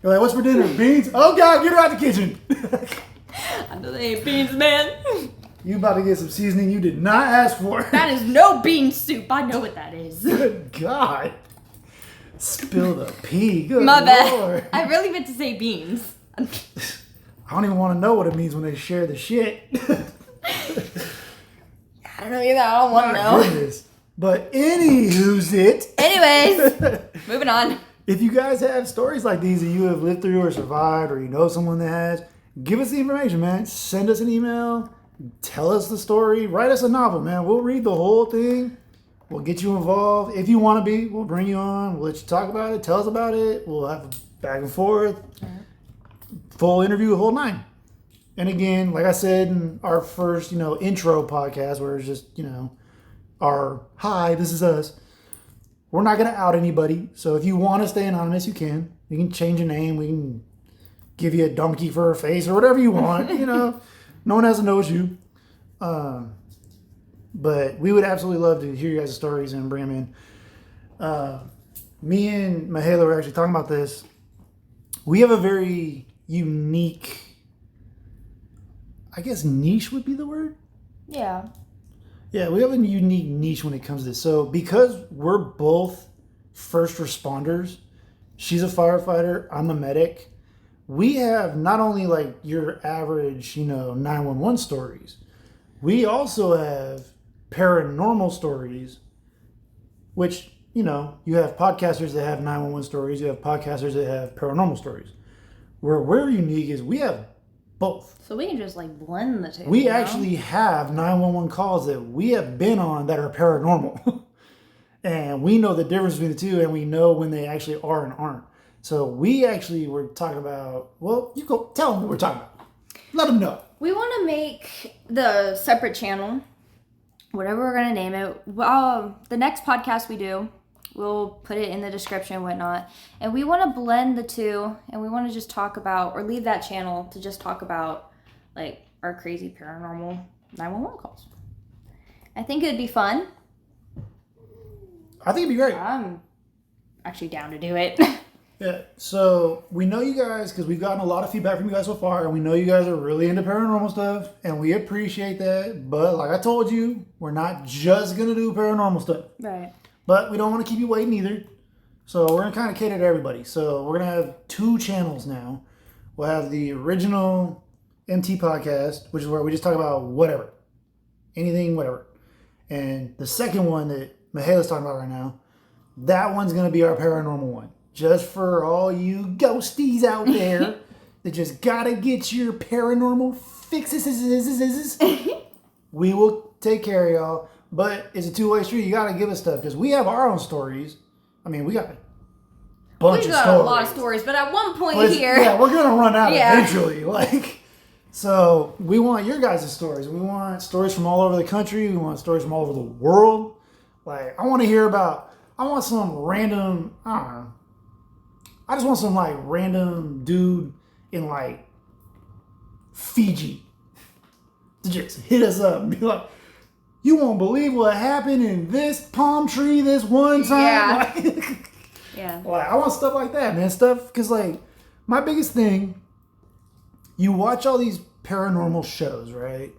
You're like, what's for dinner? Beans? Oh, God, get her out the kitchen. I know they ain't beans, man. You about to get some seasoning you did not ask for. That is no bean soup. I know what that is. Good God. Spill the pea. Good My bad. Lord. I really meant to say beans. I don't even want to know what it means when they share the shit. I don't know either. I don't want to know. Goodness. But anywho's it. Anyways, moving on. If you guys have stories like these that you have lived through or survived, or you know someone that has, give us the information, man. Send us an email. Tell us the story. Write us a novel, man. We'll read the whole thing. We'll get you involved. If you want to be, we'll bring you on. We'll let you talk about it. Tell us about it. We'll have a back and forth. Full interview, the whole nine. And again, like I said in our first, intro podcast, where it's just, our hi, this is us. We're not going to out anybody. So if you want to stay anonymous, you can. You can change your name. We can give you a donkey for a face or whatever you want. No one has to know it's you. But we would absolutely love to hear you guys' stories and bring them in. Me and Mahela were actually talking about this. We have a very unique, I guess niche would be the word? Yeah. Yeah, we have a unique niche when it comes to this. So because we're both first responders, she's a firefighter, I'm a medic, we have not only like your average, 911 stories, we also have paranormal stories, which, you have podcasters that have 911 stories, you have podcasters that have paranormal stories. Where we're unique is we have both. So we can just blend the two. We actually have 911 calls that we have been on that are paranormal. And we know the difference between the two, and we know when they actually are and aren't. So we actually were talking about, well, you go tell them what we're talking about. Let them know. We want to make the separate channel, whatever we're going to name it. The next podcast we do, we'll put it in the description and whatnot. And we want to blend the two, and we want to just talk about, or leave that channel to just talk about, like, our crazy paranormal 911 calls. I think it'd be fun. I think it'd be great. I'm actually down to do it. Yeah, so we know you guys, because we've gotten a lot of feedback from you guys so far, and we know you guys are really into paranormal stuff, and we appreciate that. But like I told you, we're not just going to do paranormal stuff. Right. But we don't want to keep you waiting either. So we're going to kind of cater to everybody. So we're going to have 2 channels now. We'll have the original MT podcast, which is where we just talk about whatever. Anything, whatever. And the second one that Mihaela's talking about right now, that one's going to be our paranormal one. Just for all you ghosties out there that just got to get your paranormal fixes. We will take care of y'all. But it's a 2-way street. You got to give us stuff because we have our own stories. I mean, we got a bunch of stories. We got a lot of stories, but at one point here... Yeah, we're going to run out eventually. So we want your guys' stories. We want stories from all over the country. We want stories from all over the world. I want to hear about... I want some random... I don't know. I just want some random dude in Fiji to just hit us up and be like, you won't believe what happened in this palm tree this one time. Yeah. I want stuff like that, man. Stuff, because my biggest thing, you watch all these paranormal shows, right?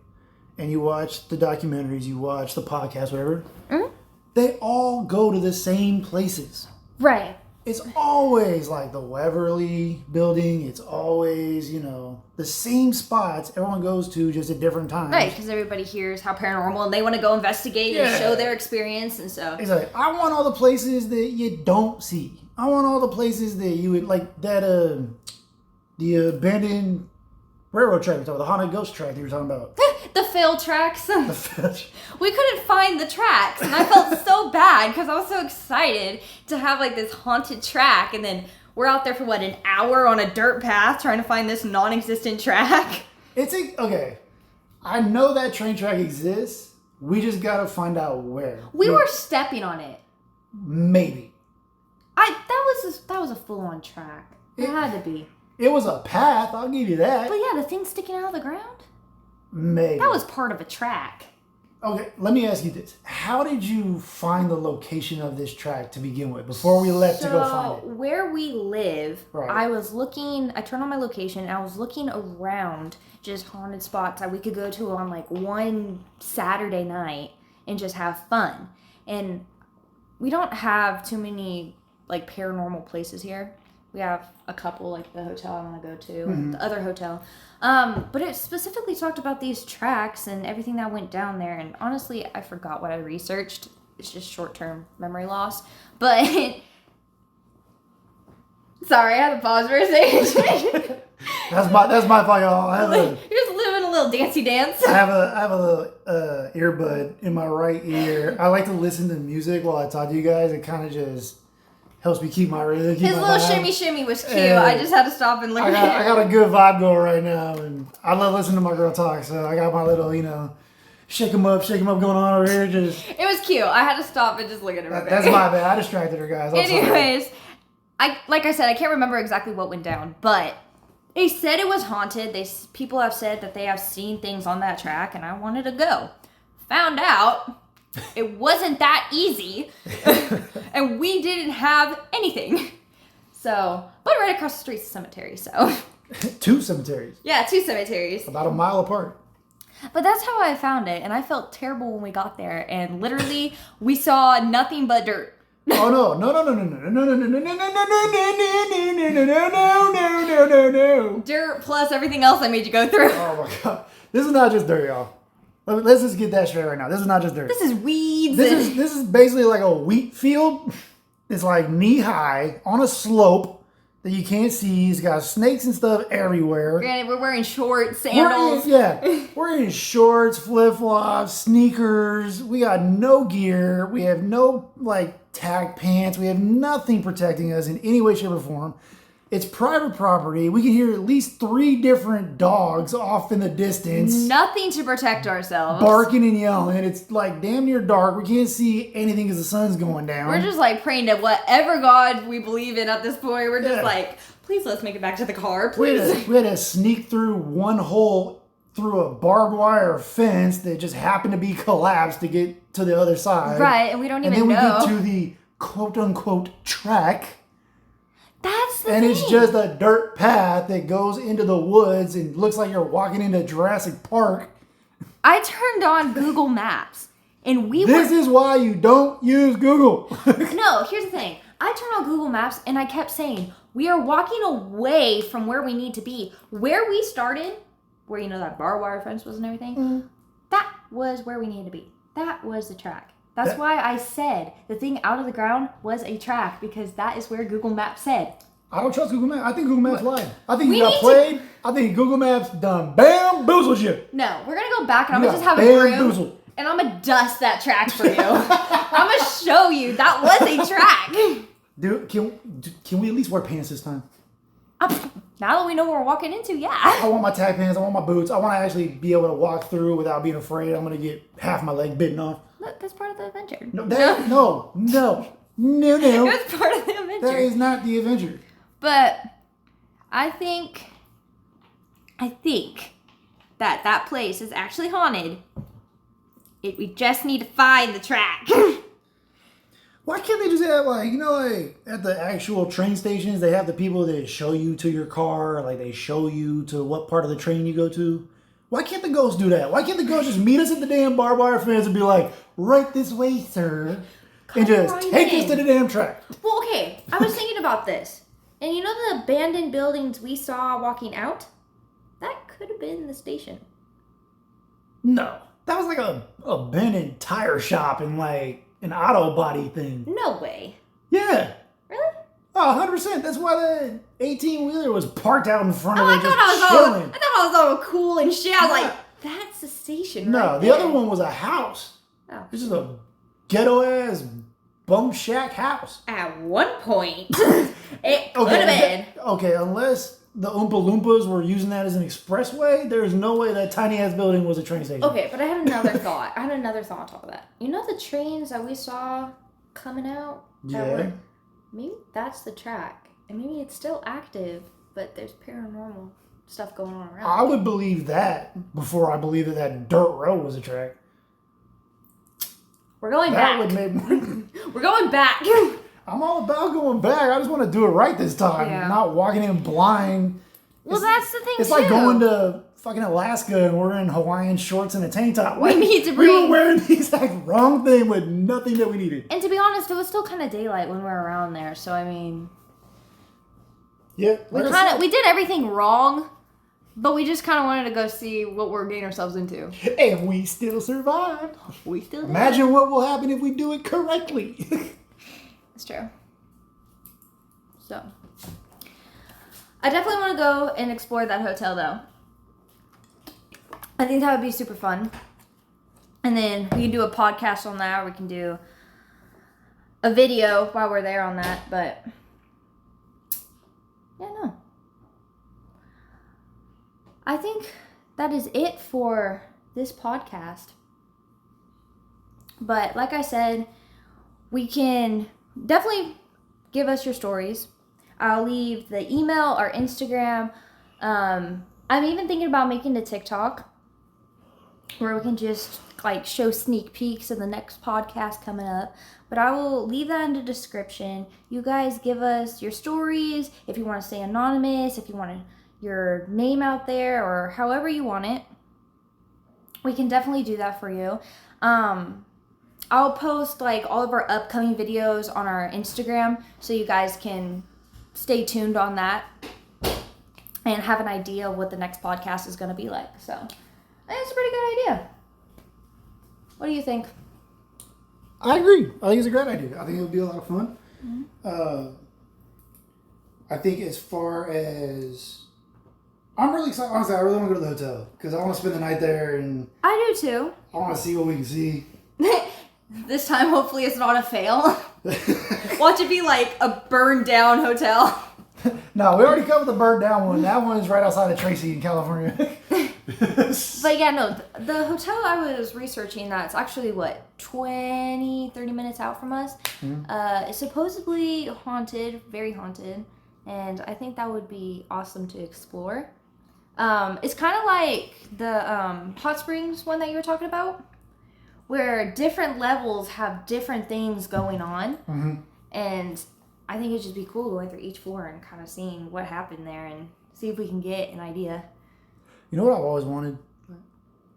And you watch the documentaries, you watch the podcast, whatever. Mm-hmm. They all go to the same places. Right. It's always the Waverly building. It's always, the same spots everyone goes to just at different times. Right, because everybody hears how paranormal and they want to go investigate and show their experience and stuff. Exactly. I want all the places that you don't see. I want all the places that you would, the abandoned railroad track, the haunted ghost track that you were talking about. The failed tracks. We couldn't find the tracks, and I felt so bad because I was so excited to have this haunted track, and then we're out there for an hour on a dirt path trying to find this non-existent track. Okay. I know that train track exists. We just gotta find out where. We were stepping on it. Maybe. That was a full-on track. It had to be. It was a path. I'll give you that. But yeah, the thing sticking out of the ground. Maybe. That was part of a track. Okay, let me ask you this. How did you find the location of this track to begin with before we left to go find it? Where we live, right. I turned on my location and I was looking around just haunted spots that we could go to on one Saturday night and just have fun. And we don't have too many paranormal places here. We have a couple, the hotel I want to go to, and the other hotel. But it specifically talked about these tracks and everything that went down there. And honestly, I forgot what I researched. It's just short-term memory loss. But sorry, I had to pause for a second. That's my fault, y'all. You're just living a little dancey dance. I have a little earbud in my right ear. I like to listen to music while I talk to you guys. It kind of just helps me keep my rhythm. His little shimmy was cute. I just had to stop and look at him. I got a good vibe going right now, and I love listening to my girl talk. So I got my little, shake 'em up going on over here. It was cute. I had to stop and just look at her. That's my bad. I distracted her, guys. Anyways, like I said, I can't remember exactly what went down, but they said it was haunted. People have said that they have seen things on that track, and I wanted to go. Found out it wasn't that easy, and we didn't have anything. So, but right across the street's a cemetery, so. 2 cemeteries. Yeah, 2 cemeteries. About a mile apart. But that's how I found it, and I felt terrible when we got there, and literally, we saw nothing but dirt. Oh no. Dirt plus everything else I made you go through. Oh my god. This is not just dirt, y'all. Let's just get that straight right now. This is not just dirt. This is weeds. This is basically a wheat field. It's knee high on a slope that you can't see. It's got snakes and stuff everywhere. Granted, we're wearing shorts, sandals. We're in shorts, flip-flops, sneakers. We got no gear. We have no tag pants. We have nothing protecting us in any way, shape, or form. It's private property. We can hear at least 3 different dogs off in the distance. Nothing to protect ourselves. Barking and yelling. It's like damn near dark. We can't see anything because the sun's going down. We're just like praying to whatever God we believe in at this point. We're just like, please let's make it back to the car, please. We had to sneak through one hole through a barbed wire fence that just happened to be collapsed to get to the other side. Right, and we don't even know. And then we get to the quote-unquote track. That's the thing. And it's just a dirt path that goes into the woods and looks like you're walking into Jurassic Park. I turned on Google Maps, and This is why you don't use Google. No, here's the thing. I turned on Google Maps, and I kept saying, we are walking away from where we need to be. Where we started, where that barbed wire fence was and everything, that was where we needed to be. That was the track. That's why I said the thing out of the ground was a track, because that is where Google Maps said. I don't trust Google Maps. I think Google Maps lied. I think you got played. I think Google Maps done bamboozled you. No, we're going to go back and I'm going to just have a broom and I'm going to dust that track for you. I'm going to show you that was a track. Dude, can we at least wear pants this time? Now that we know what we're walking into, yeah. I want my tag pants. I want my boots. I want to actually be able to walk through without being afraid I'm going to get half my leg bitten off. Look, that's part of the adventure. No. It's part of the adventure. That is not the adventure. But I think that place is actually haunted. We just need to find the track. Why can't they just have, at the actual train stations, they have the people that show you to your car, like they show you to what part of the train you go to? Why can't the ghosts do that? Why can't the ghosts just meet us at the damn barbed wire fence and be like, right this way, sir, and just take us to the damn track? Well, okay, I was thinking about this. And you know the abandoned buildings we saw walking out? That could have been the station. No. That was like a abandoned tire shop and like an auto body thing. No way. Yeah. Really? Oh, 100%. That's why the 18-wheeler was parked out in front of it, I thought I was all cool and shit. I was like, that's the station right the there. other one was a house. Oh. This is a ghetto-ass bum shack house. At one point, it could have been. Okay, unless the Oompa Loompas were using that as an expressway, there's no way that tiny-ass building was a train station. Okay, but I had another thought. On top of that. You know the trains that we saw coming out? Yeah. Maybe that's the track. And maybe it's still active, but there's paranormal stuff going on around. I would believe that before I believe that dirt road was a track. We're going back. We're going back. I'm all about going back. I just want to do it right this time. Yeah. Not walking in blind. Well, that's the thing, It's like going to fucking Alaska and we're in Hawaiian shorts and a tank top. We need to We were wearing the exact wrong thing with nothing that we needed. And to be honest, it was still kind of daylight when we were around there. So, I mean... Yeah. We did everything wrong, but we just kind of wanted to go see what we're getting ourselves into. And we still survived. We still did. Imagine what will happen if we do it correctly. It's true. So, I definitely want to go and explore that hotel, though. I think that would be super fun. And then we can do a podcast on that. Or we can do a video while we're there on that. But, yeah, no. I think that is it for this podcast. But, like I said, we can definitely give us your stories. I'll leave the email or Instagram. I'm even thinking about making a TikTok where we can just show sneak peeks of the next podcast coming up. But I will leave that in the description. You guys give us your stories. If you want to stay anonymous, if you want your name out there, or however you want it, we can definitely do that for you. I'll post all of our upcoming videos on our Instagram so you guys can stay tuned on that and have an idea of what the next podcast is going to be like. So, I think it's a pretty good idea. What do you think? I agree. I think it's a great idea. I think it'll be a lot of fun. Mm-hmm. I think as far as... I'm really excited. Honestly, I really want to go to the hotel because I want to spend the night there and... I do too. I want to see what we can see. This time, hopefully, it's not a fail. Watch it be like a burned down hotel. No, we already covered the burned down one. That one is right outside of Tracy in California. But yeah, no, the hotel I was researching, that's actually, 30 minutes out from us. Mm-hmm. It's supposedly haunted, very haunted. And I think that would be awesome to explore. It's kind of like the Hotsprings one that you were talking about, where different levels have different things going on. Mm-hmm. And I think it'd just be cool going through each floor and kind of seeing what happened there and see if we can get an idea. You know what I've always wanted?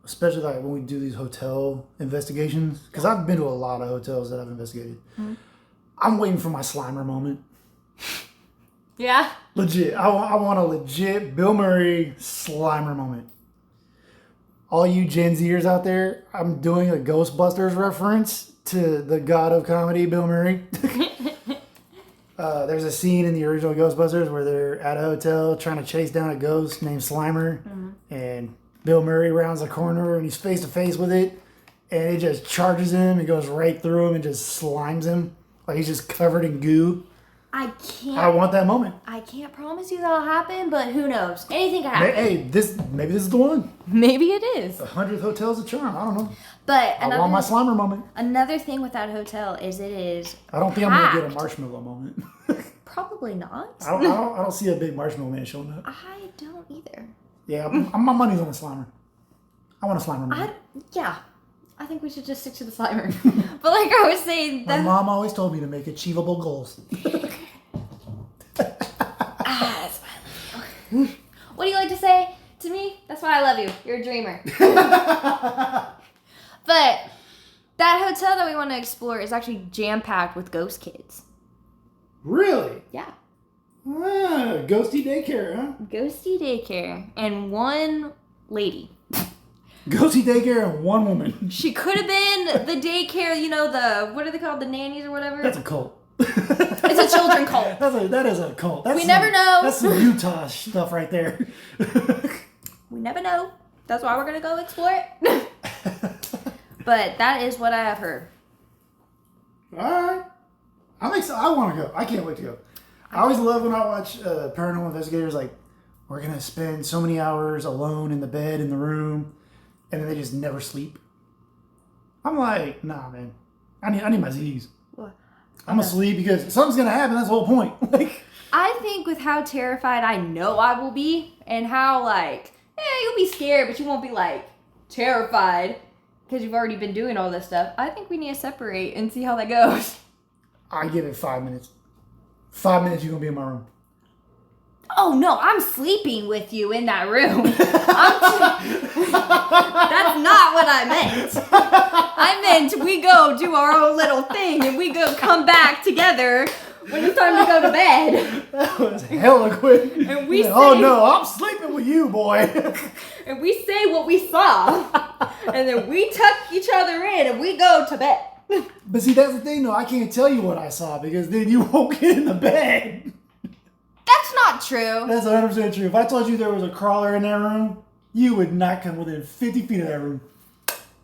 Especially like when we do these hotel investigations. Because I've been to a lot of hotels that I've investigated. Mm-hmm. I'm waiting for my Slimer moment. Yeah? Legit. I want a legit Bill Murray Slimer moment. All you Gen Zers out there, I'm doing a Ghostbusters reference to the god of comedy, Bill Murray. There's a scene in the original Ghostbusters where they're at a hotel trying to chase down a ghost named Slimer. Mm-hmm. And Bill Murray rounds a corner and he's face to face with it. And it just charges him and goes right through him and just slimes him. Like he's just covered in goo. I want that moment. I can't promise you that'll happen, but who knows? Anything can happen. Hey, maybe this is the one. Maybe it is. 100th hotel's a charm. I don't know. But I want my Slimer moment. Another thing with that hotel is it is I don't think I'm going to get a marshmallow moment. Probably not. I don't see a big marshmallow man showing up. I don't either. Yeah, my money's on the Slimer. I want a Slimer moment. I think we should just stick to the Slimer. But like I was saying... My mom always told me to make achievable goals. That's why I love you. What do you like to say to me? That's why I love you. You're a dreamer. But that hotel that we want to explore is actually jam-packed with ghost kids. Really? Yeah. Ghosty daycare, huh? Ghosty daycare. And one lady. Ghosty daycare and one woman. She could have been the daycare, what are they called? The nannies or whatever? That's a cult. It's a children cult. That is a cult. We never know. That's some Utah stuff right there. We never know. That's why we're going to go explore it. But that is what I have heard. All right. I want to go. I can't wait to go. I always love when I watch paranormal investigators, like, we're going to spend so many hours alone in the bed, in the room, and then they just never sleep. I'm like, nah, man. I need my Z's. What? I'm going to sleep because something's going to happen. That's the whole point. I think with how terrified I know I will be and how, you'll be scared, but you won't be, terrified because you've already been doing all this stuff. I think we need to separate and see how that goes. I give it 5 minutes. 5 minutes, you're going to be in my room. Oh, no, I'm sleeping with you in that room. That's not what I meant. I meant we go do our own little thing and we go come back together when it's time to go to bed. That was hella quick. And we say, oh, no, I'm sleeping with you, boy. And we say what we saw. And then we tuck each other in and we go to bed. But see, that's the thing, though. I can't tell you what I saw because then you won't get in the bed. That's not true. That's 100% true. If I told you there was a crawler in that room, you would not come within 50 feet of that room.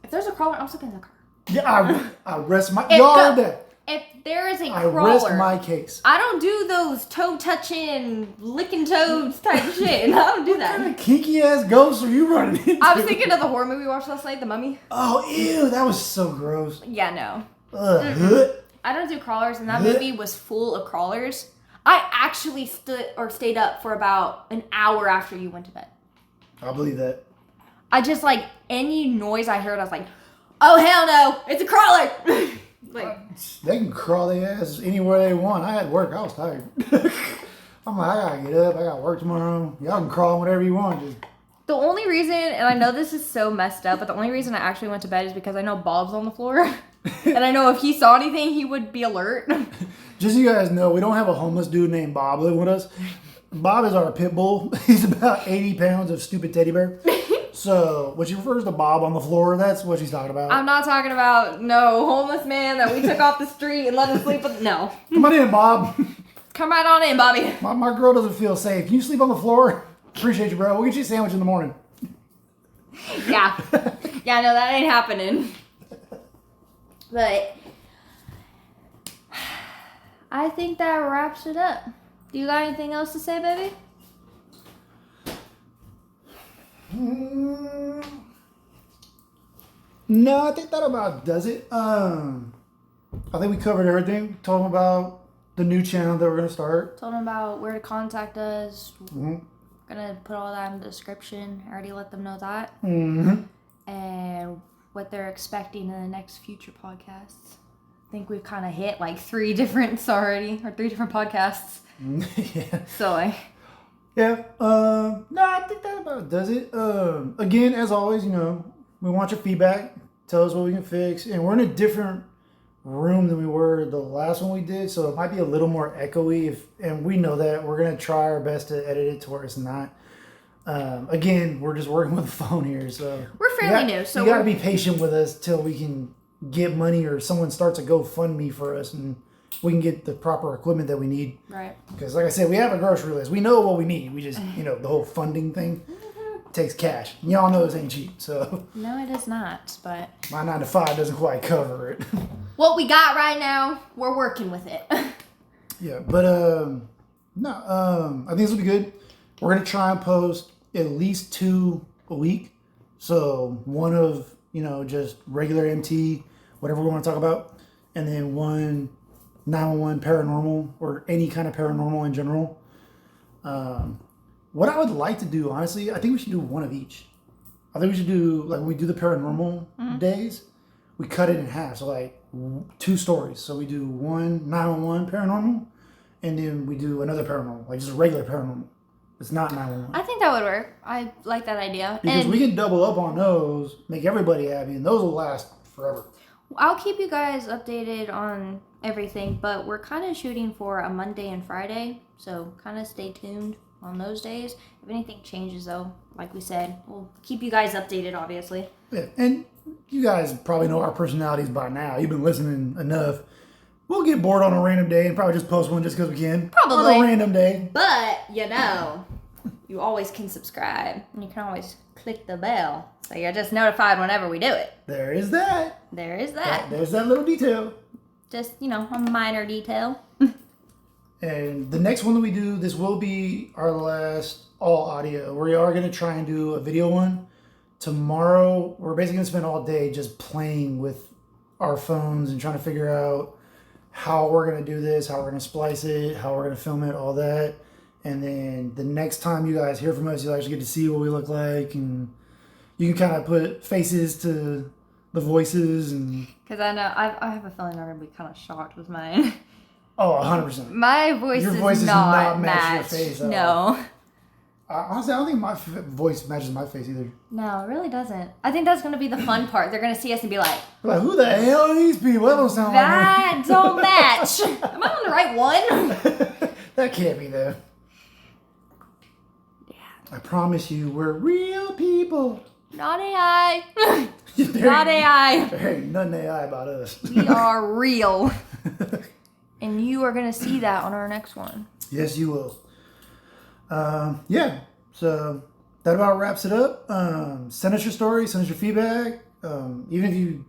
If there's a crawler, I'm sleeping in the car. Yeah, I rest my... Y'all heard that. If there is a crawler... I rest my case. I don't do those toe-touching, licking toads type shit. I don't do that. What kind of kinky-ass ghosts are you running into? I was thinking of the horror movie we watched last night, The Mummy. Oh, ew. That was so gross. Yeah, no. Ugh. I don't do crawlers, and that movie was full of crawlers. I actually stayed up for about an hour after you went to bed. I believe that. I just, any noise I heard, I was like, oh, hell no, it's a crawler. They can crawl their ass anywhere they want. I had work. I was tired. I'm like, I gotta get up. I got work tomorrow. Y'all can crawl whatever you want. The only reason, and I know this is so messed up, but the only reason I actually went to bed is because I know Bob's on the floor. And I know if he saw anything, he would be alert. Just so you guys know, we don't have a homeless dude named Bob living with us. Bob is our pit bull. He's about 80 pounds of stupid teddy bear. So when she refers to Bob on the floor, that's what she's talking about. I'm not talking about no homeless man that we took off the street and let him sleep with. No. Come on in, Bob. Come right on in, Bobby. My girl doesn't feel safe. Can you sleep on the floor? Appreciate you, bro. We'll get you a sandwich in the morning. Yeah. Yeah, no, that ain't happening. But I think that wraps it up. Do you got anything else to say, baby? No, I think that about does it. I think we covered everything. Told them about the new channel that we're gonna start. Told them about where to contact us. Mm-hmm. Gonna put all that in the description. I already let them know that. Mm-hmm. And what they're expecting in the next future podcasts. I think we've kind of hit like 3 different already, or 3 different podcasts. Yeah. So Yeah. No, I think that about does it. Again, as always, we want your feedback. Tell us what we can fix. And we're in a different room than we were the last one we did, so it might be a little more echoey. And we know that. We're gonna try our best to edit it to where it's not. Again, we're just working with the phone here, so we're fairly new. So you gotta be patient with us till we can get money or someone starts a GoFundMe for us and we can get the proper equipment that we need. Right. Because like I said, we have a grocery list. We know what we need. We just, the whole funding thing takes cash. Y'all know this ain't cheap, so. No, it is not, but. My 9 to 5 doesn't quite cover it. What we got right now, we're working with it. Yeah, but, I think this will be good. We're going to try and post at least 2 a week. So one of, just regular MT, whatever we want to talk about. And then one 911 paranormal or any kind of paranormal in general. What I would like to do, honestly, I think we should do one of each. I think we should do, like when we do the paranormal days, we cut it in half. So like 2 stories. So we do one 911 paranormal and then we do another paranormal, like just a regular paranormal. It's not 911. I think that would work. I like that idea. Because we can double up on those, make everybody happy, and those will last forever. I'll keep you guys updated on everything, but we're kind of shooting for a Monday and Friday, so kind of stay tuned on those days. If anything changes, though, like we said, we'll keep you guys updated, obviously. Yeah, and you guys probably know our personalities by now. You've been listening enough. We'll get bored on a random day and probably just post one just because we can. Probably. On a random day. But, you always can subscribe, and you can always click the bell, so you're just notified whenever we do it. There is that. There is that. There's that little detail. Just, a minor detail. And the next one that we do, this will be our last all audio. We are going to try and do a video one. Tomorrow, we're basically going to spend all day just playing with our phones and trying to figure out how we're going to do this, how we're going to splice it, how we're going to film it, all that. And then the next time you guys hear from us, you'll actually get to see what we look like. And you can kind of put faces to the voices. And because I know, I have a feeling I'm going to be kind of shocked with mine. Oh, 100%. My voice, your voice does not match your face at no. all. Honestly, I don't think my voice matches my face either. No, it really doesn't. I think that's going to be the fun part. They're going to see us and be like, who the hell are these people? That don't sound that like don't match. Am I on the right one? That can't be there. Yeah. I promise you, we're real people. Not AI. Not Not AI. There ain't nothing AI about us. We are real. And you are going to see that on our next one. Yes, you will. Yeah, so that about wraps it up. Send us your story, send us your feedback. Even if you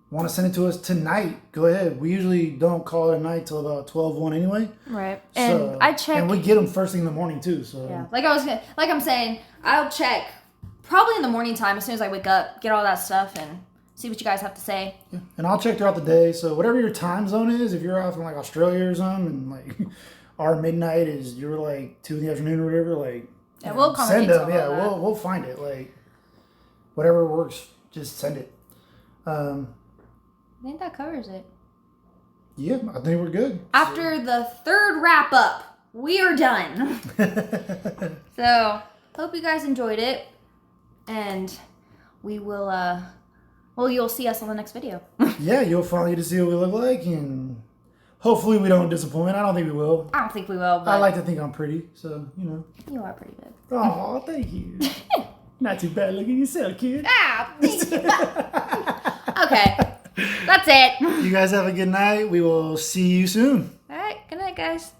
want to send it to us tonight, go ahead. We usually don't call it at night till about 12:01 anyway. Right. And I check. And we get them first thing in the morning too. So yeah, like I'm saying, I'll check probably in the morning time as soon as I wake up, get all that stuff and see what you guys have to say. Yeah. And I'll check throughout the day. So whatever your time zone is, if you're out from like Australia or something, and like our midnight is you're like 2 in the afternoon or whatever, like yeah, we'll send them. Yeah, we'll find it. Like whatever works, just send it. I think that covers it. Yeah, I think we're good. After the 3rd wrap up, we are done. So hope you guys enjoyed it, and we will. Well, you'll see us on the next video. Yeah, you'll finally get to see what we look like, and hopefully we don't disappoint. I don't think we will. I don't think we will, but I like to think I'm pretty, so, you are pretty good. Oh, thank you. Not too bad looking yourself, kid. Ah, thank you. Okay, that's it. You guys have a good night. We will see you soon. All right, good night, guys.